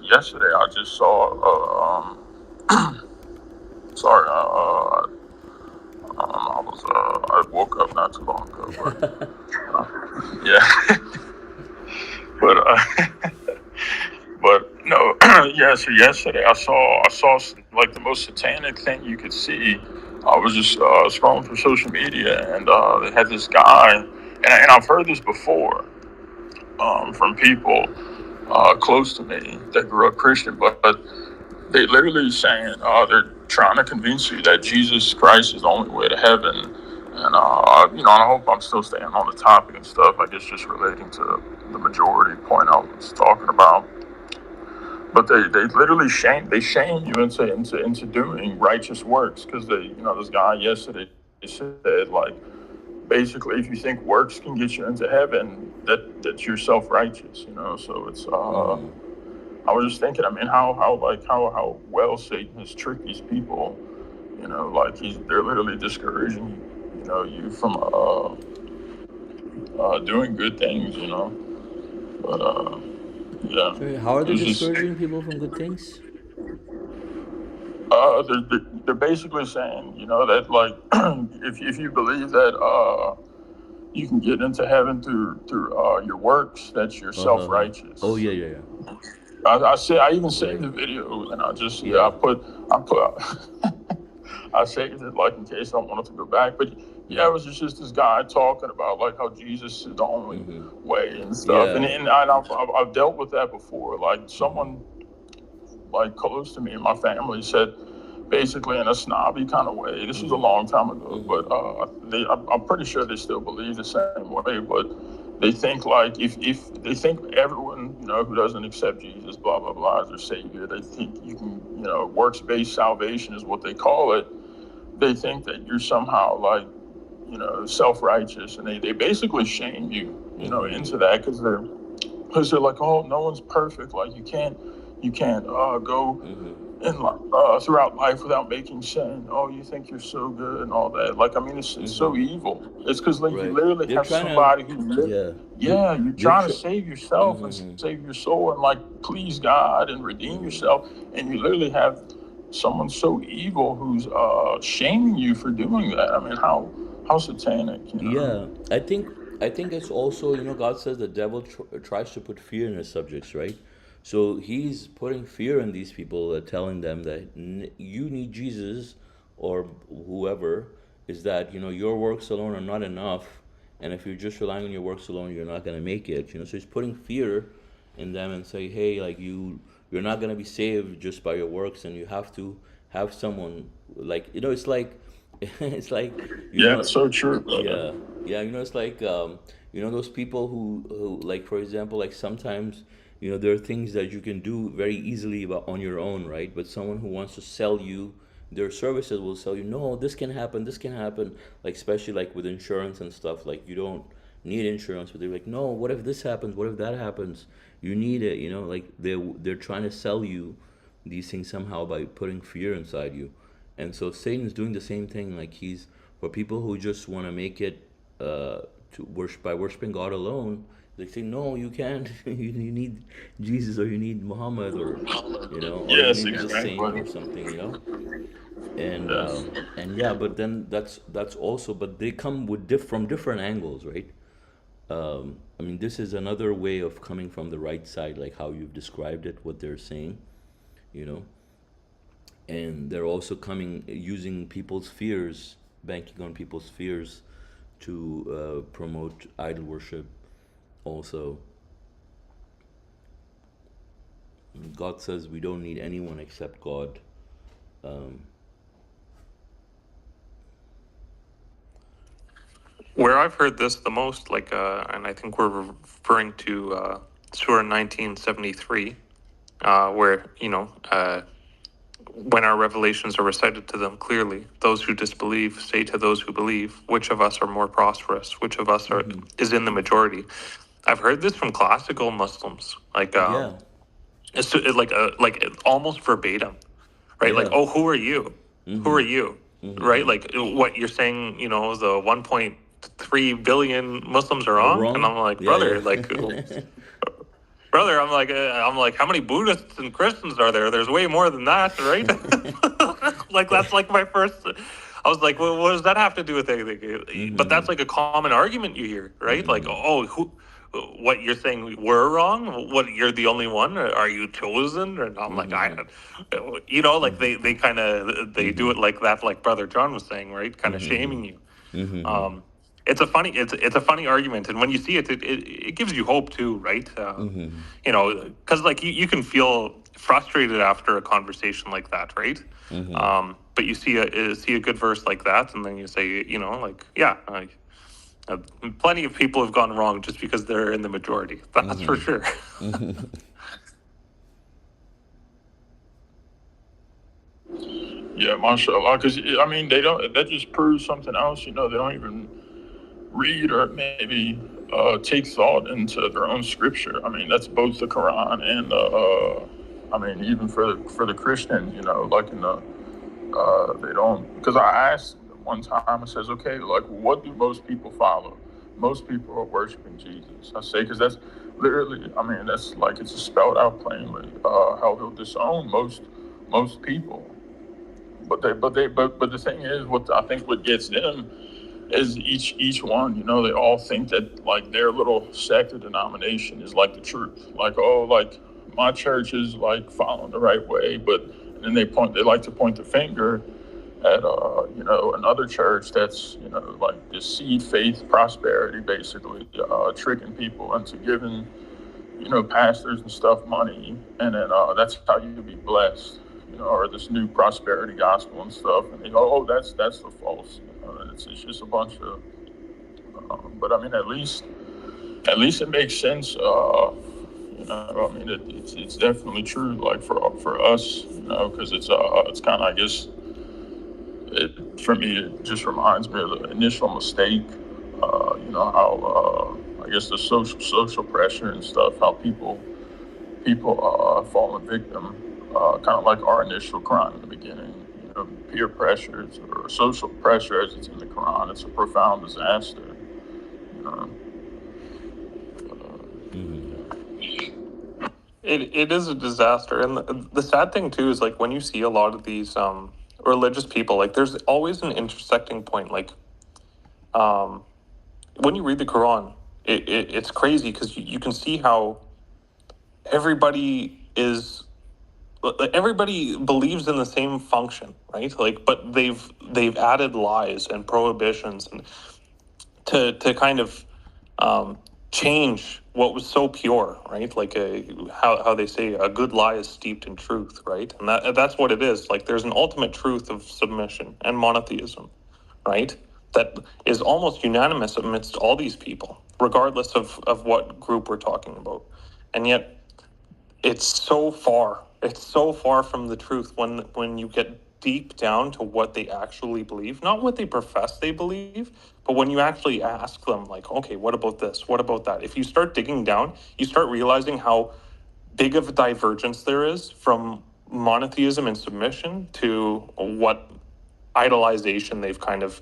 yesterday I just saw sorry I woke up not too long ago, but yeah. But but no, yeah. So yesterday I saw like the most satanic thing you could see. I was just scrolling through social media, and they had this guy, and I've heard this before, from people close to me that grew up Christian, but they literally saying they're trying to convince you that Jesus Christ is the only way to heaven. And and I hope I'm still staying on the topic and stuff. I guess just relating to the majority point I was talking about. But they literally shame you into doing righteous works, because this guy yesterday said, like, basically, if you think works can get you into heaven, that you're self-righteous, so it's I was just thinking, I mean, how well Satan has tricked these people, like they're literally discouraging, you from doing good things, but yeah, Sorry, how are it they was just discouraging people from good things? they're basically saying, that, like, if you believe that you can get into heaven through your works, that you're Uh-huh. Oh, self-righteous. yeah, yeah, yeah. I even saved Right. the video, and Yeah. I put I saved it, like, in case I wanted to go back. But yeah, it was just this guy talking about like how Jesus is the only way and stuff. And Yeah. and I've dealt with that before. Like, someone like close to me and my family said, basically in a snobby kind of way. This was a long time ago, but I'm pretty sure they still believe the same way. But they think, like, if they think everyone, who doesn't accept Jesus, blah blah blah, as their savior, they think you can, works-based salvation is what they call it. They think that you're somehow, like, self-righteous, and they basically shame you, into that, because they're like, oh, no one's perfect. Like, you can't go in throughout life without making sin. Oh, you think you're so good and all that. Like, I mean, it's so evil. It's because, like, you Right. literally They're have trying to, somebody who yeah. yeah, you're They're trying to save yourself and mm-hmm. save your soul and, like, please God and redeem yourself, and you literally have someone so evil who's shaming you for doing that. I mean, how satanic. Yeah, I think it's also, God says the devil tries to put fear in his subjects, right? So he's putting fear in these people, telling them that you need Jesus, or whoever, is that, your works alone are not enough, and if you're just relying on your works alone, you're not going to make it. So he's putting fear in them and say, hey, like, you're not going to be saved just by your works, and you have to have someone, like, it's like it's like, Yeah, it's so true, brother. yeah, yeah. It's like, You know those people who like, for example, like sometimes, there are things that you can do very easily on your own, right? But someone who wants to sell you their services will sell you, no, this can happen, this can happen. Like especially like with insurance and stuff, like you don't need insurance, but they're like, no, what if this happens? What if that happens? You need it, like they're trying to sell you these things somehow by putting fear inside you. And so Satan's doing the same thing. Like he's for people who just want to make it to worship by worshiping God alone. They say, no, you can't. You need Jesus, or you need Muhammad, or or Yes, maybe the saint exactly. or something. And Yes. and yeah, but then that's also, but they come with from different angles, right? I mean, this is another way of coming from the right side, like how you've described it, what they're saying, you know. And they're also coming using people's fears, banking on people's fears to promote idol worship. Also, God says we don't need anyone except God. Um, Where I've heard this the most, like, and I think we're referring to Surah 1973, where, when our revelations are recited to them clearly, those who disbelieve say to those who believe, which of us are more prosperous? Which of us hmm is in the majority? I've heard this from classical Muslims, like, Yeah, like almost verbatim, right? Like, yeah. oh, who are you? Who are hmm you? Right? hmm Like what you're saying, the 1.3 billion Muslims are Are wrong, and wrong? I'm like, Yeah, brother, yeah. brother, I'm like, how many Buddhists and Christians are there? There's way more than that, right? Like that's like my first. I was like, well, what does that have to do with anything? But hmm that's like a common argument you hear, right? Like, hmm oh, who? What you're saying we're wrong? What, you're the only one? Are you chosen? And I'm like, hmm like they kind of they do hmm it like that, like Brother John was saying, right? Kind of hmm shaming you. hmm Um, it's a funny argument, and when you see it, it gives you hope too, right? hmm Because like you can feel frustrated after a conversation like that, right? hmm But you see a good verse like that, and then you say, like, yeah, uh, plenty of people have gone wrong just because they're in the majority. That's for hmm sure. hmm Yeah, mashallah. Because I mean, they don't. That just proves something else. They don't even read or maybe take thought into their own scripture. I mean, that's both the Quran and I mean, even for the Christian, like in the they don't. Because I asked one time, it says, okay, like what do most people follow? Most people are worshiping Jesus. I say because that's literally. I mean, that's like it's spelled out plainly how he'll disown most people. But the thing is, what gets them is each one, they all think that like their little sect or denomination is like the truth. Like, oh, like my church is like following the right way, but then they like to point the finger at another church that's like this seed faith prosperity, basically tricking people into giving pastors and stuff money, and then that's how you be blessed, or this new prosperity gospel and stuff. And they go, oh, that's the false. It's just a bunch of. But I mean, at least it makes sense. I mean, it's definitely true. Like for us, because it's kind of, I guess, for me, it just reminds me of the initial mistake. How I guess the social pressure and stuff. How people fall a victim, kind of like our initial crime in the beginning. Peer pressures or social pressure, as it's in the Quran. It's a profound disaster. You know, hmm It is a disaster, and the sad thing too is like when you see a lot of these religious people, like there's always an intersecting point. Like um, when you read the Quran, it's crazy because you can see how everybody is everybody believes in the same function, right? Like, but they've added lies and prohibitions and to kind of um, change what was so pure, right? Like how they say a good lie is steeped in truth, right? And that's what it is. Like there's an ultimate truth of submission and monotheism, right? That is almost unanimous amidst all these people. regardless of what group we're talking about. And yet it's so far from the truth when you get deep down to what they actually believe, not what they profess they believe, but when you actually ask them, like, okay, what about this, what about that, if you start digging down, you start realizing how big of a divergence there is from monotheism and submission to what idolization they've kind of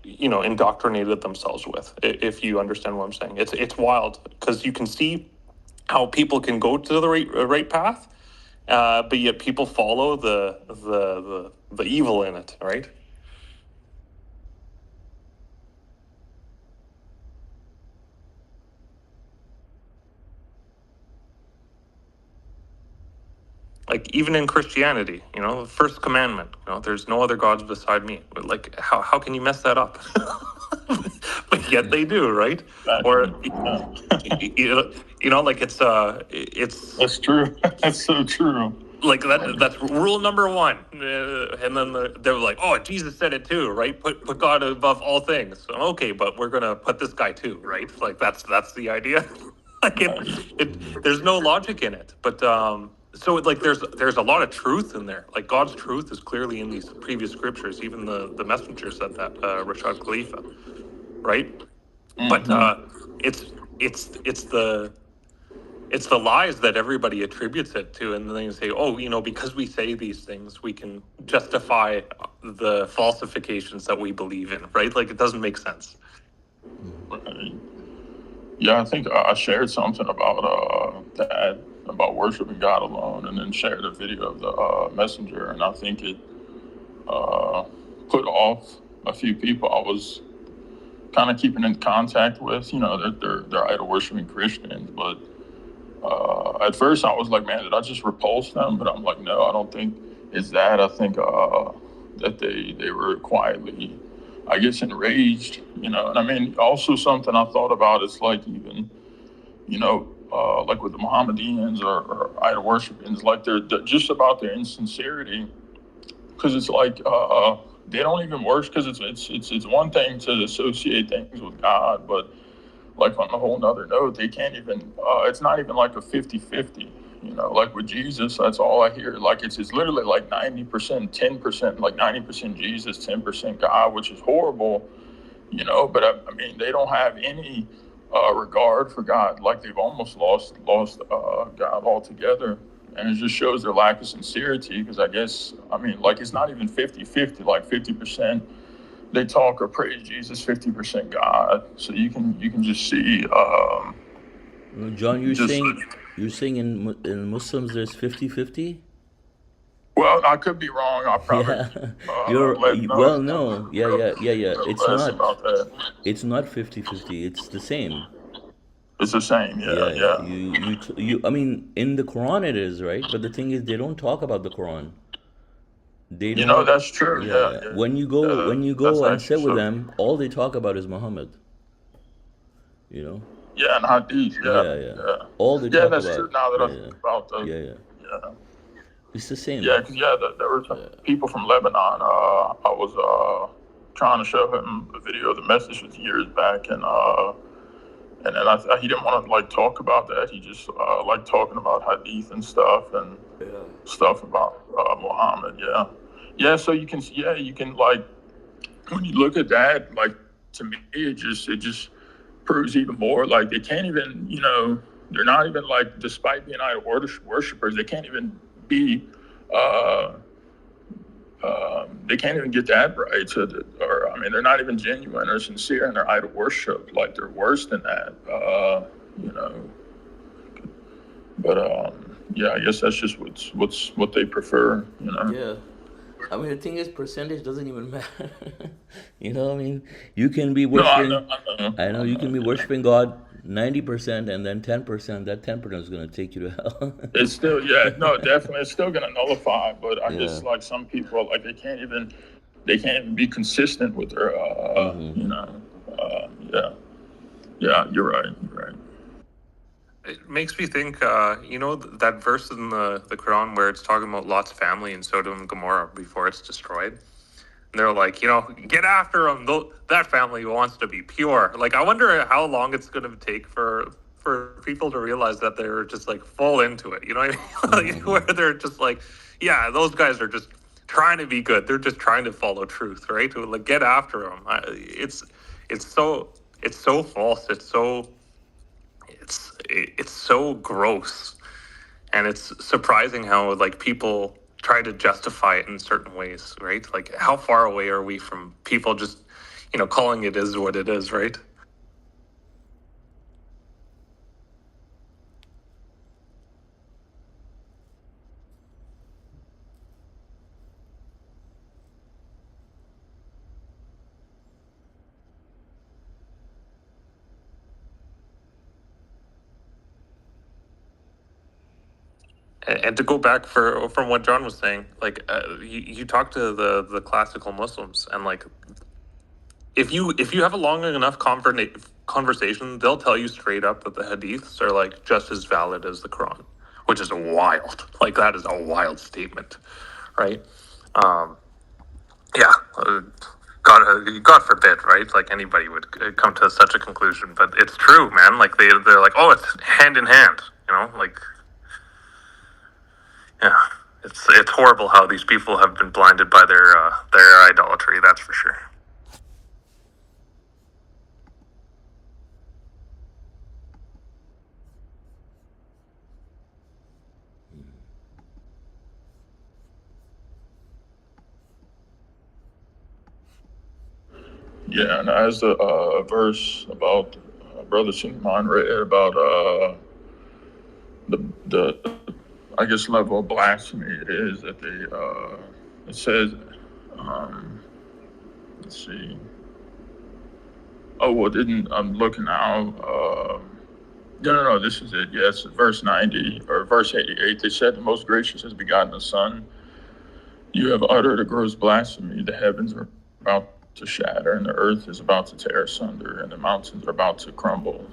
indoctrinated themselves with. If you understand what I'm saying, it's wild, because you can see how people can go to the right path, but yet people follow the evil in it, right? Like even in Christianity, the first commandment, there's no other gods beside me. But like, how can you mess that up? But yet they do, right? Or like it's That's true. That's so true. like that's rule number one. And then they were like, oh, Jesus said it too, right? Put God above all things. Okay, but we're gonna put this guy too, right? Like that's the idea. Like there's no logic in it. But so like there's a lot of truth in there. Like God's truth is clearly in these previous scriptures. Even the messenger said that, Rashad Khalifa, right? But it's the lies that everybody attributes it to, and then they say, oh, because we say these things, we can justify the falsifications that we believe in, right? Like it doesn't make sense. Right. Yeah, I think I shared something about that, about worshiping God alone, and then shared a video of the messenger, and I think it put off a few people I was kind of keeping in contact with. They're idol worshiping Christians, but at first I was like, man, did I just repulse them? But I'm like, no, I don't think it's that. I think that they were quietly, I guess, enraged, and I mean, also something I thought about is like even, like with the Mohammedans or idol worshipers, like they're just about their insincerity, because it's like they don't even worship, because it's one thing to associate things with God, but like on a whole nother note, they can't even, it's not even like a 50-50, like with Jesus, that's all I hear. Like it's literally like 90%, 10%, like 90% Jesus, 10% God, which is horrible, but I mean, they don't have any regard for God. Like they've almost lost God altogether. And it just shows their lack of sincerity, because I guess, I mean, like it's not even 50-50, like 50% they talk or praise Jesus, 50% God. So you can just see. John, you're saying in Muslims there's 50-50? Well, I could be wrong. I probably Yeah, you're well, no, yeah. It's less not. about that. It's not 50-50. It's the same. It's the same. Yeah, Yeah. yeah. You. I mean, in the Quran it is, right, but the thing is, they don't talk about the Quran. They don't. That's true. Yeah, Yeah, yeah. yeah. When you go That's and actually sit with so. them, all they talk about is Muhammad. You know. Yeah, and Hadith. Yeah, Yeah, yeah. yeah. All they Yeah, talk that's true. about. Now that I Yeah, think about the, yeah, yeah. yeah. It's the Yeah, same. because there were some Yeah. people from Lebanon. I was trying to show him a video of the message was years back, and then he didn't want to like talk about that. He just liked talking about hadith and stuff, and stuff about Muhammad. Yeah, yeah. So you can like, when you look at that, like, to me it just proves even more, like they can't even, they're not even, like, despite being idol worshipers, they can't even be, uh, they can't even get that right. Or I mean, they're not even genuine or sincere in their idol worship. Like they're worse than that. You know. But yeah, I guess that's just what they prefer. Yeah. I mean, the thing is, percentage doesn't even matter. I mean, you can be No, I worshiping. know, I know, I know I you can be know. worshiping God 90%, and then 10%. That 10% is going to take you to hell. It's still, yeah, no, definitely, it's still gonna nullify. But I Yeah. guess like some people, like they can't even be consistent with their, yeah, yeah. You're right. You're right. It makes me think, that verse in the Quran where it's talking about Lot's family in Sodom and Gomorrah before it's destroyed. And they're like, get after them. That family wants to be pure. Like, I wonder how long it's going to take for people to realize that they're just like full into it. You know what I mean? Like, where they're just like, yeah, those guys are just trying to be good. They're just trying to follow truth, right? Like, get after them. It's so false. It's so gross, and it's surprising how like people try to justify it in certain ways, right? Like, how far away are we from people just calling it is what it is, right? And to go back from what John was saying, like, you talk to the classical Muslims, and like, if you have a long enough conversation, they'll tell you straight up that the hadiths are like just as valid as the Quran, which is wild. Like, that is a wild statement, right? Um, yeah, God forbid, right? Like, anybody would come to such a conclusion, but it's true, man. Like, they're like, oh, it's hand in hand, like, yeah. It's horrible how these people have been blinded by their idolatry. That's for sure. Yeah, and as the verse about Brother Suleman read about the I guess level of blasphemy it is that it says, um, let's see. Oh well, didn't I'm looking now? No. This is it. Yes, verse 90 or verse 88. They said, "The Most Gracious has begotten a son. You have uttered a gross blasphemy. The heavens are about to shatter, and the earth is about to tear asunder, and the mountains are about to crumble,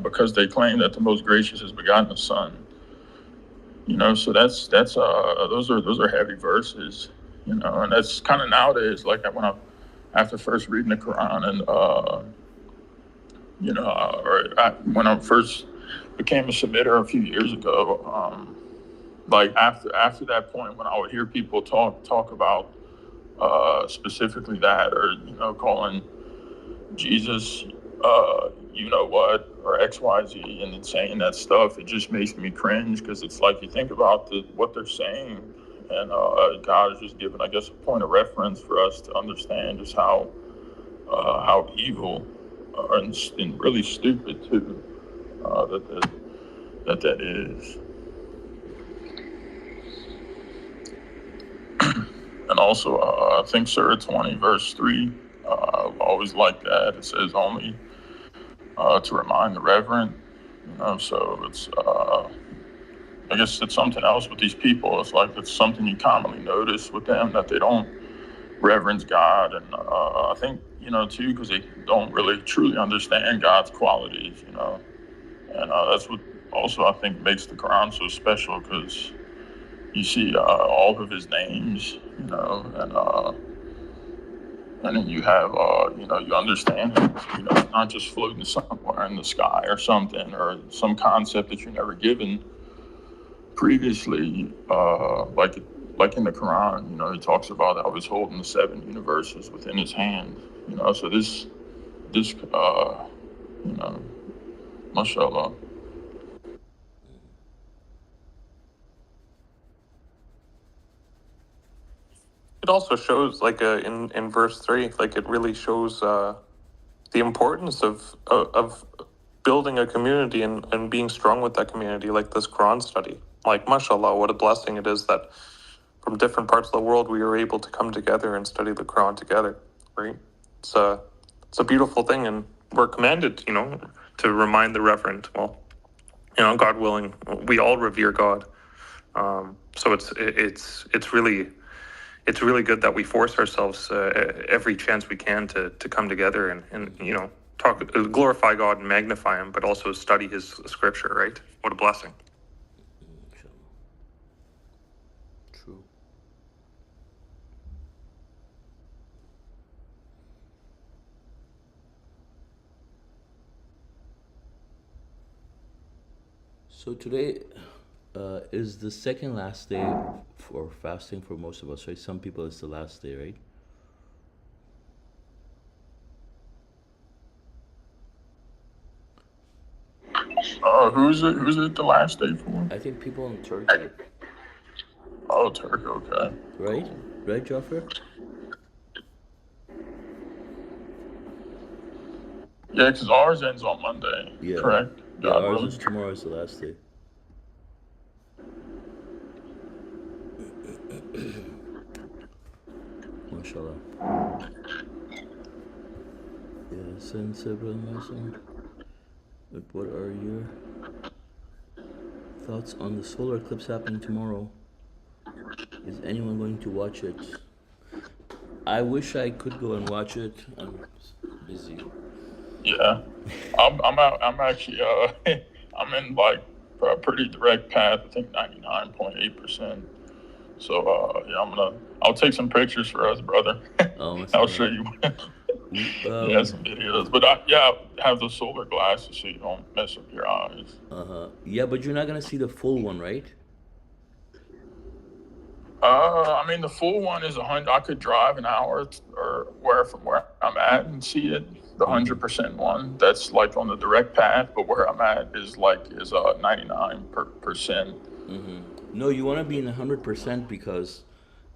because they claim that the Most Gracious has begotten a son." So that's those are heavy verses. And that's kind of nowadays. Like, after first reading the Quran, and when I first became a submitter a few years ago, like after that point, when I would hear people talk about specifically that, or calling Jesus, or XYZ, and then saying that stuff, it just makes me cringe, because it's like, you think about what they're saying, and God is just giving, I guess, a point of reference for us to understand just how evil and really stupid too that is. And also, I think Surah 20 verse 3. I always like that. It says only to remind the reverent. So it's I guess it's something else with these people. It's like, it's something you commonly notice with them, that they don't reverence God, and I think too, because they don't really truly understand God's qualities. And that's what also I think makes the Quran so special, because you see all of His names, and then you have you understand it. It's not just floating somewhere in the sky or something, or some concept that you're never given previously, like in the Quran. He talks about how He's holding the 7 universes within His hand. So this, mashallah. It also shows, like, in verse 3, like, it really shows the importance of building a community, and being strong with that community, like this Quran study. Like, mashallah, what a blessing it is that from different parts of the world we are able to come together and study the Quran together, right? It's a beautiful thing, and we're commanded, to remind the reverent. Well, God willing, we all revere God. So it's really good that we force ourselves every chance we can to come together, and talk, glorify God and magnify Him, but also study His scripture, right? What a blessing. True. So today is the second last day for fasting for most of us, right? Some people it's the last day, right? Who's it? Who's it? The last day for? I think people in Turkey, Oh, Turkey. Okay. right? Cool. Right, Jaffer? Yeah, because ours ends on Monday. Yeah. Correct. Yeah, God ours willing. is tomorrow is the last day. MashaAllah. Yeah, Sensei, Brother Mason. But what are your thoughts on the solar eclipse happening tomorrow? Is anyone going to watch it? I wish I could go and watch it. I'm busy. Yeah. I'm out. I'm actually I'm in like a pretty direct path. I think 99.8%. So yeah, I'll take some pictures for us, brother. Oh, I'll show you. Yeah, some videos. But yeah, have the solar glasses so you don't mess up your eyes. yeah, but you're not gonna see the full one, right? I mean, the full one is 100. I could drive an hour or where from where I'm at and see it. The 100% one that's like on the direct path, but where I'm at is 99%. No, you want to be in 100% because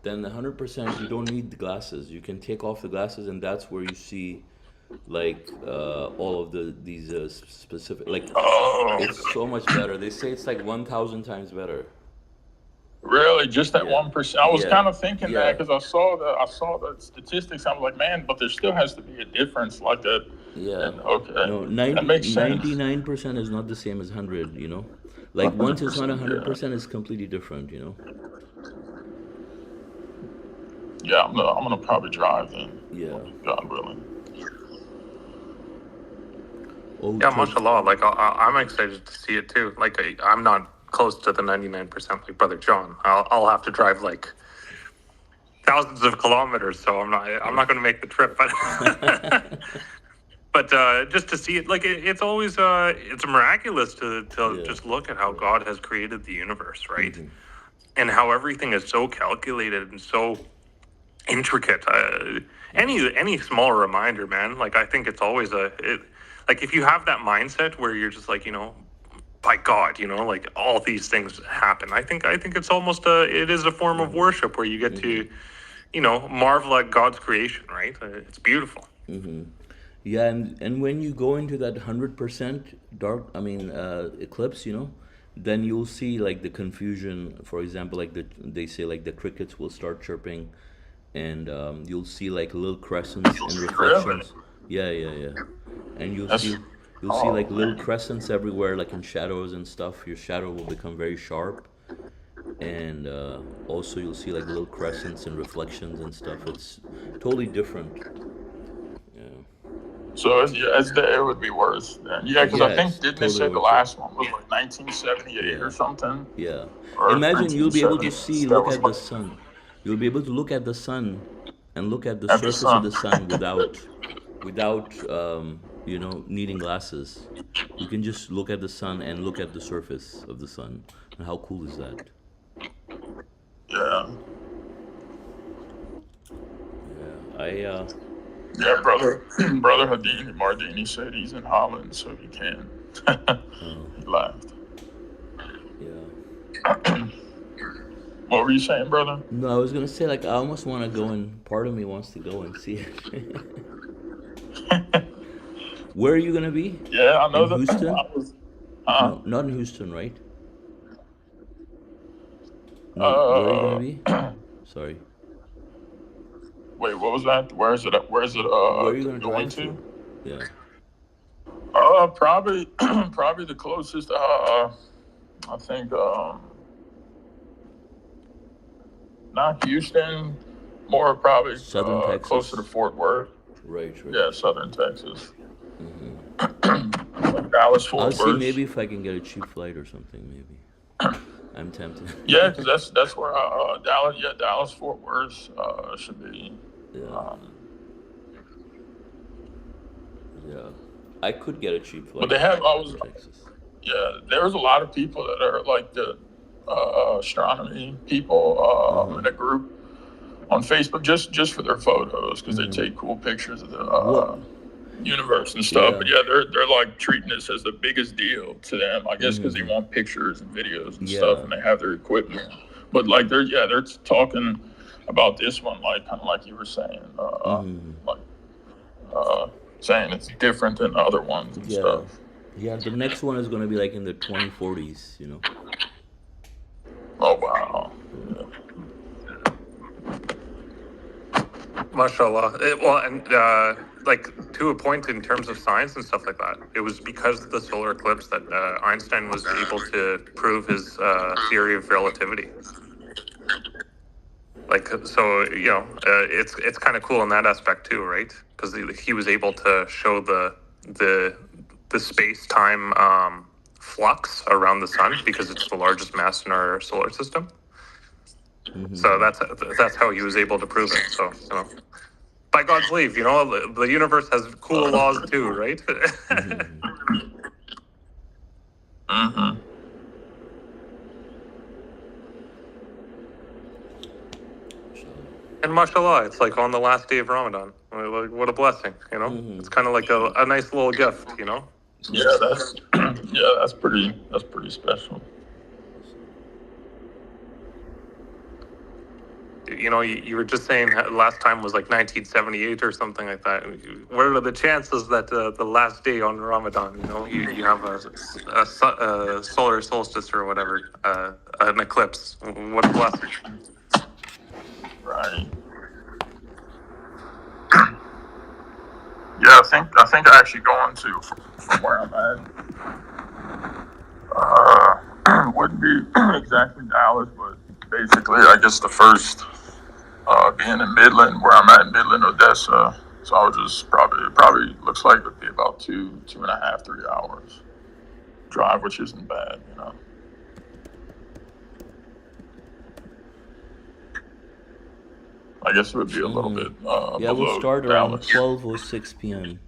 then the 100% you don't need the glasses. You can take off the glasses, and that's where you see like all of these specific like Oh, it's so much better. They say it's like 1,000 times better. really? Just that Yeah. 1%? I was Yeah. kind of thinking that Yeah. because I saw the statistics. I was like, man, but there still has to be a difference like that. Yeah. And okay, No, that makes sense. 99% is not the same as 100, you know? Like once it's not 100%. 100%, it's completely different, you know? Yeah, I'm gonna probably drive then. Yeah. God willing. Oh, Yeah, mashallah. Like I'm excited to see it too. Like I'm not close to the 99% like Brother John. I'll have to drive like thousands of kilometers, so I'm not going to make the trip. But but just to see it, like it's always it's miraculous to Yeah. just look at how God has created the universe, right? And how everything is so calculated and so intricate. Any small reminder, man. Like I think it's always like if you have that mindset where you're just like, by God, like all these things happen. I think it's almost it is a form of worship where you get to, marvel at God's creation, right? It's beautiful. Yeah, and when you go into that 100% dark, eclipse, then you'll see like the confusion. For example, like they say like the crickets will start chirping, and you'll see like little crescents and reflections. Yeah, yeah, yeah. And you'll see like little crescents everywhere, like in shadows and stuff. Your shadow will become very sharp, and also you'll see like little crescents and reflections and stuff. It's totally different. Yeah. So it would be worse then. Yeah, because I Yeah, think it's didn't it totally say the worth it. last one was like 1978 Yeah. or something, Yeah. or Imagine you'll be able to 1970? That look was at the like sun. You'll be able to look at the sun and look at the at the surface of the sun. sun without needing glasses. You can just look at the sun and look at the surface of the sun. And how cool is that? Yeah. Yeah. Yeah, brother Hadini Mardini said he's in Holland, so he can. He laughed. Yeah. What were you saying, brother? No, I was gonna say like I almost want to go and part of me wants to go and see it. Where are you gonna be? Yeah, I know In that. Houston? I was. No, not in Houston, right? No, where are you gonna be? Sorry. Wait, what was that? Where is it? Where is it? Where are you gonna Going drive to? Yeah. Probably, probably the closest. I think not Houston, more probably Southern Texas. closer to Fort Worth. Right. Yeah, Southern Texas. Like Dallas, I'll Fort see Worth. maybe if I can get a cheap flight or something. Maybe. I'm tempted. Yeah, because that's where Dallas. Yeah, Dallas, Fort Worth should be. Yeah. Yeah. I could get a cheap flight. But they have. to Texas. Yeah, there's a lot of people that are like the astronomy people in a group on Facebook just for their photos because they take cool pictures of the What? universe and stuff. Yeah. But yeah, they're like treating this as the biggest deal to them, I guess, because they want pictures and videos and stuff, Yeah. and they have their equipment. But like they're talking about this one like kind of like you were saying, like saying it's different than other ones and Yeah. stuff. Yeah, the next one is going to be like in the 2040s, you know. Oh wow. Yeah. Mashallah. Well, and like to a point in terms of science and stuff like that, it was because of the solar eclipse that Einstein was able to prove his theory of relativity. Like, so you know, it's kind of cool in that aspect too, right? Because he was able to show the space time flux around the sun because it's the largest mass in our solar system. So that's how he was able to prove it. So you know, by God's leave, you know, the universe has cool laws too, right? Mm-hmm. And mashallah, it's like on the last day of Ramadan. Like, what a blessing, you know? It's kind of like a nice little gift, you know? Yeah, that's pretty special. You know, you were just saying last time was like 1978 or something like that. What are the chances that the last day on Ramadan, you know, you have a solar solstice or whatever, an eclipse? What a blessing. Right. Yeah, I think I actually going to from where I'm at. Wouldn't be exactly Dallas, but basically, I guess the first being in Midland, where I'm at in Midland, Odessa. So I was just probably looks like it would be about 2.5, 3 hours drive, which isn't bad, you know. I guess it would be a little bit Yeah, we'll below start around Dallas. 12:06 p.m.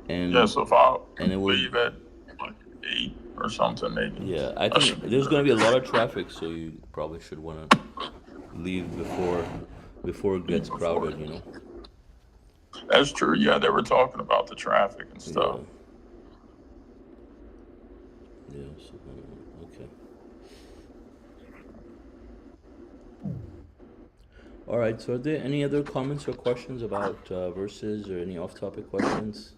And Yeah, so if I and it will. leave at like 8 or something, maybe. Yeah, I That think should be there's good. going to be a lot of traffic, so you probably should want to leave before it gets crowded, you know. That's true. Yeah, they were talking about the traffic and Yeah. stuff. Yeah. So, okay. All right. So, are there any other comments or questions about verses or any off-topic questions?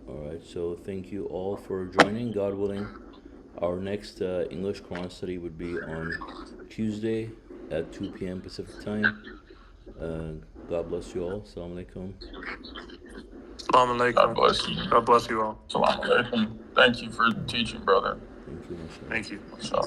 All right. So, thank you all for joining. God willing, our next English Quran study would be on Tuesday at 2 p.m. Pacific time. God bless you all. Assalamu alaikum. Assalamu alaikum. God bless you. God bless you all. Assalamu alaikum. Thank you for teaching, brother. Thank you, mashallah. Thank you. Inshallah.